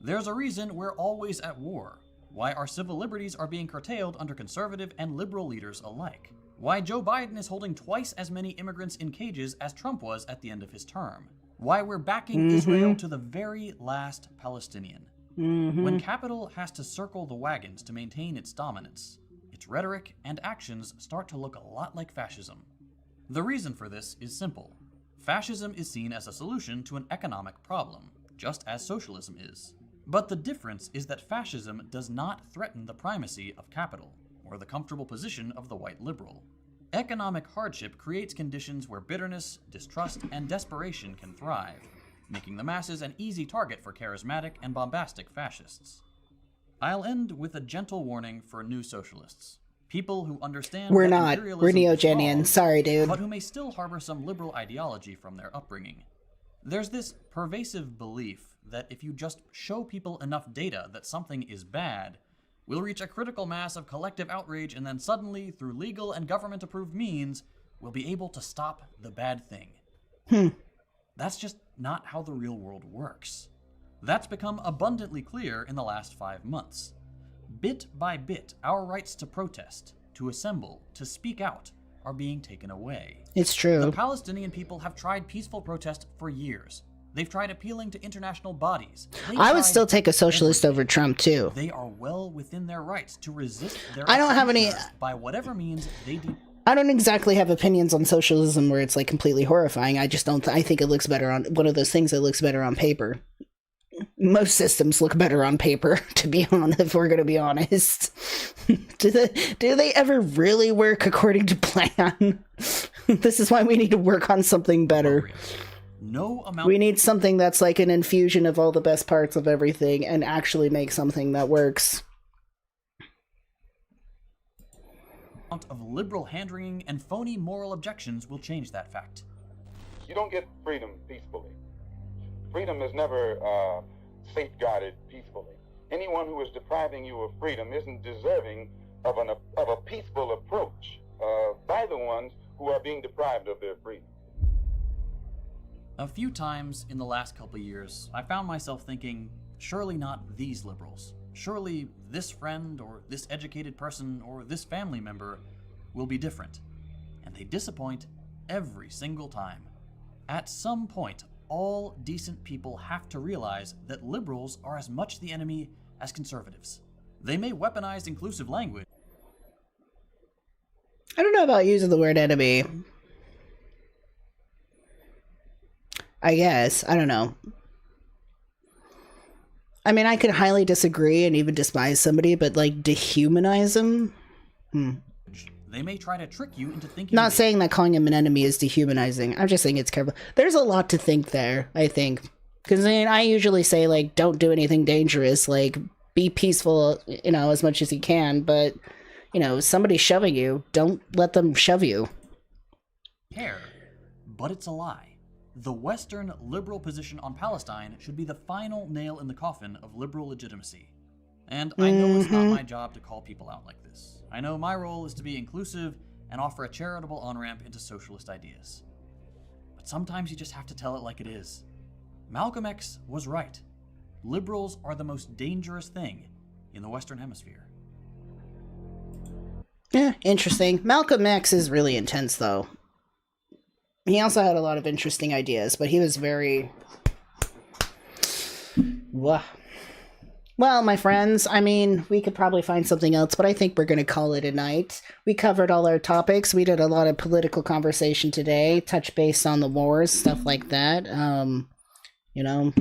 There's a reason we're always at war, why our civil liberties are being curtailed under conservative and liberal leaders alike, why Joe Biden is holding twice as many immigrants in cages as Trump was at the end of his term, why we're backing Israel to the very last Palestinian. When capital has to circle the wagons to maintain its dominance, its rhetoric and actions start to look a lot like fascism. The reason for this is simple. Fascism is seen as a solution to an economic problem, just as socialism is. But the difference is that fascism does not threaten the primacy of capital, or the comfortable position of the white liberal. Economic hardship creates conditions where bitterness, distrust, and desperation can thrive, making the masses an easy target for charismatic and bombastic fascists. I'll end with a gentle warning for new socialists. People who understand We're that not. imperialism We're is Neogenian. wrong, Sorry, dude. but who may still harbor some liberal ideology from their upbringing. There's this pervasive belief that if you just show people enough data that something is bad, we'll reach a critical mass of collective outrage, and then suddenly, through legal and government-approved means, we'll be able to stop the bad thing. That's just not how the real world works. That's become abundantly clear in the last 5 months. Bit by bit, our rights to protest, to assemble, to speak out, are being taken away. It's true. The Palestinian people have tried peaceful protest for years. They've tried appealing to international bodies. I would still take a socialist over Trump, too. They are well within their rights to resist their I don't have any... by whatever means they do. I don't exactly have opinions on socialism where it's like completely horrifying. I just don't. I think it looks better on one of those things that looks better on paper. Most systems look better on paper, to be honest. If we're going to be honest, do they ever really work according to plan? This is why we need to work on something better. No amount. We need something that's like an infusion of all the best parts of everything and actually make something that works. Of liberal hand-wringing and phony moral objections will change that fact. You don't get freedom peacefully. Freedom is never safeguarded peacefully. Anyone who is depriving you of freedom isn't deserving of a peaceful approach by the ones who are being deprived of their freedom. A few times in the last couple years, I found myself thinking, surely not these liberals. Surely this friend or this educated person or this family member will be different. And they disappoint every single time. At some point, all decent people have to realize that liberals are as much the enemy as conservatives. They may weaponize inclusive language. I don't know about using the word enemy. I guess. I don't know. I mean, I could highly disagree and even despise somebody, but like dehumanize them? They may try to trick you into thinking. Not saying that calling him an enemy is dehumanizing. I'm just saying it's careful. There's a lot to think there, I think. Because I usually say, like, don't do anything dangerous. Like, be peaceful, you know, as much as you can. But, you know, somebody's shoving you. Don't let them shove you. But it's a lie. The Western liberal position on Palestine should be the final nail in the coffin of liberal legitimacy. And I know it's not my job to call people out like this. I know my role is to be inclusive and offer a charitable on-ramp into socialist ideas. But sometimes you just have to tell it like it is. Malcolm X was right. Liberals are the most dangerous thing in the Western Hemisphere. Yeah, interesting. Malcolm X is really intense, though. He also had a lot of interesting ideas, but he was very... Well, my friends, I mean, we could probably find something else, but I think we're going to call it a night. We covered all our topics. We did a lot of political conversation today, touch base on the wars, stuff like that. You know,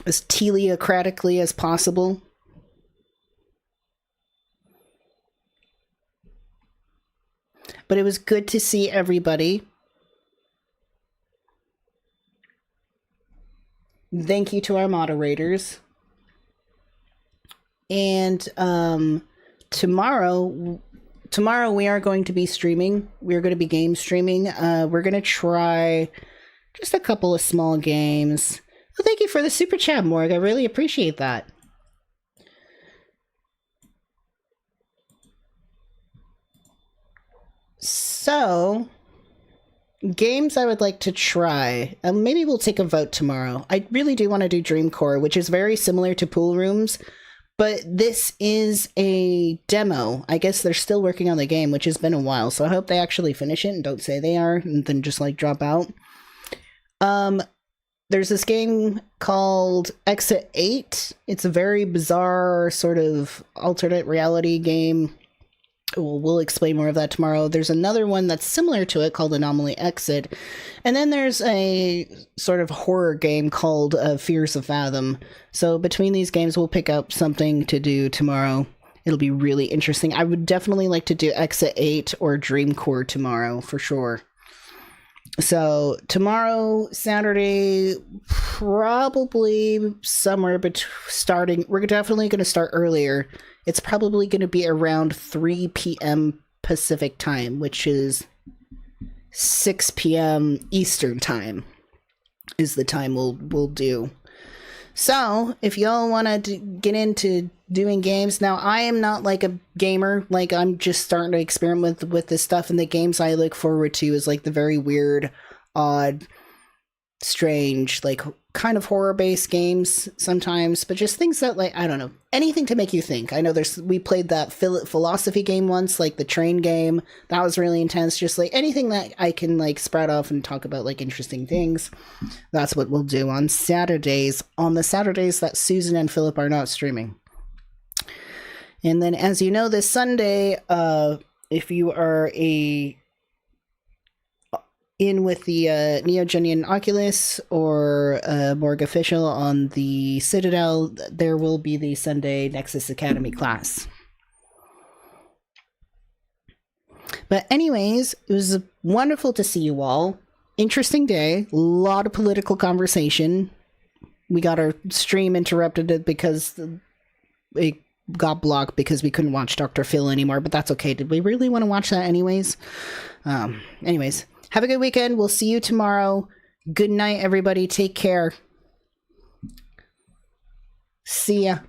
as teleocratically as possible. But it was good to see everybody. Thank you to our moderators. And tomorrow we are going to be streaming. We're going to be game streaming. We're going to try just a couple of small games. Well, thank you for the super chat, Morg. I really appreciate that. So, games I would like to try. Maybe we'll take a vote tomorrow. I really do want to do Dream Core, which is very similar to Pool Rooms, but this is a demo. I guess they're still working on the game, which has been a while, so I hope they actually finish it and don't say they are and then just like drop out. There's this game called Exit 8. It's a very bizarre sort of alternate reality game. We'll explain more of that tomorrow. There's another one that's similar to it called Anomaly Exit. And then there's a sort of horror game called Fears of Fathom. So between these games, we'll pick up something to do tomorrow. It'll be really interesting. I would definitely like to do Exit 8 or Dream Core tomorrow, for sure. So tomorrow, Saturday, probably somewhere starting. We're definitely going to start earlier. It's probably going to be around 3 p.m. Pacific time, which is 6 p.m. Eastern time is the time we'll do. So if y'all want to get into doing games, now I am not like a gamer. Like, I'm just starting to experiment with this stuff, and the games I look forward to is like the very weird, odd, strange, like kind of horror-based games sometimes, but just things that, like, I don't know, anything to make you think. I know we played that philosophy game once, like the train game. That was really intense. Just like anything that I can like spread off and talk about like interesting things. That's what we'll do on Saturdays. On the Saturdays that Susan and Philip are not streaming. And then, as you know, this Sunday, if you are in with the Neogenian Oculus or Morg Official on the Citadel, there will be the Sunday Nexus Academy class. But anyways, it was wonderful to see you all. Interesting day. A lot of political conversation. We got our stream interrupted because it got blocked because we couldn't watch Dr. Phill anymore, but that's okay. Did we really want to watch that anyways? Anyways. Have a good weekend. We'll see you tomorrow. Good night, everybody. Take care. See ya.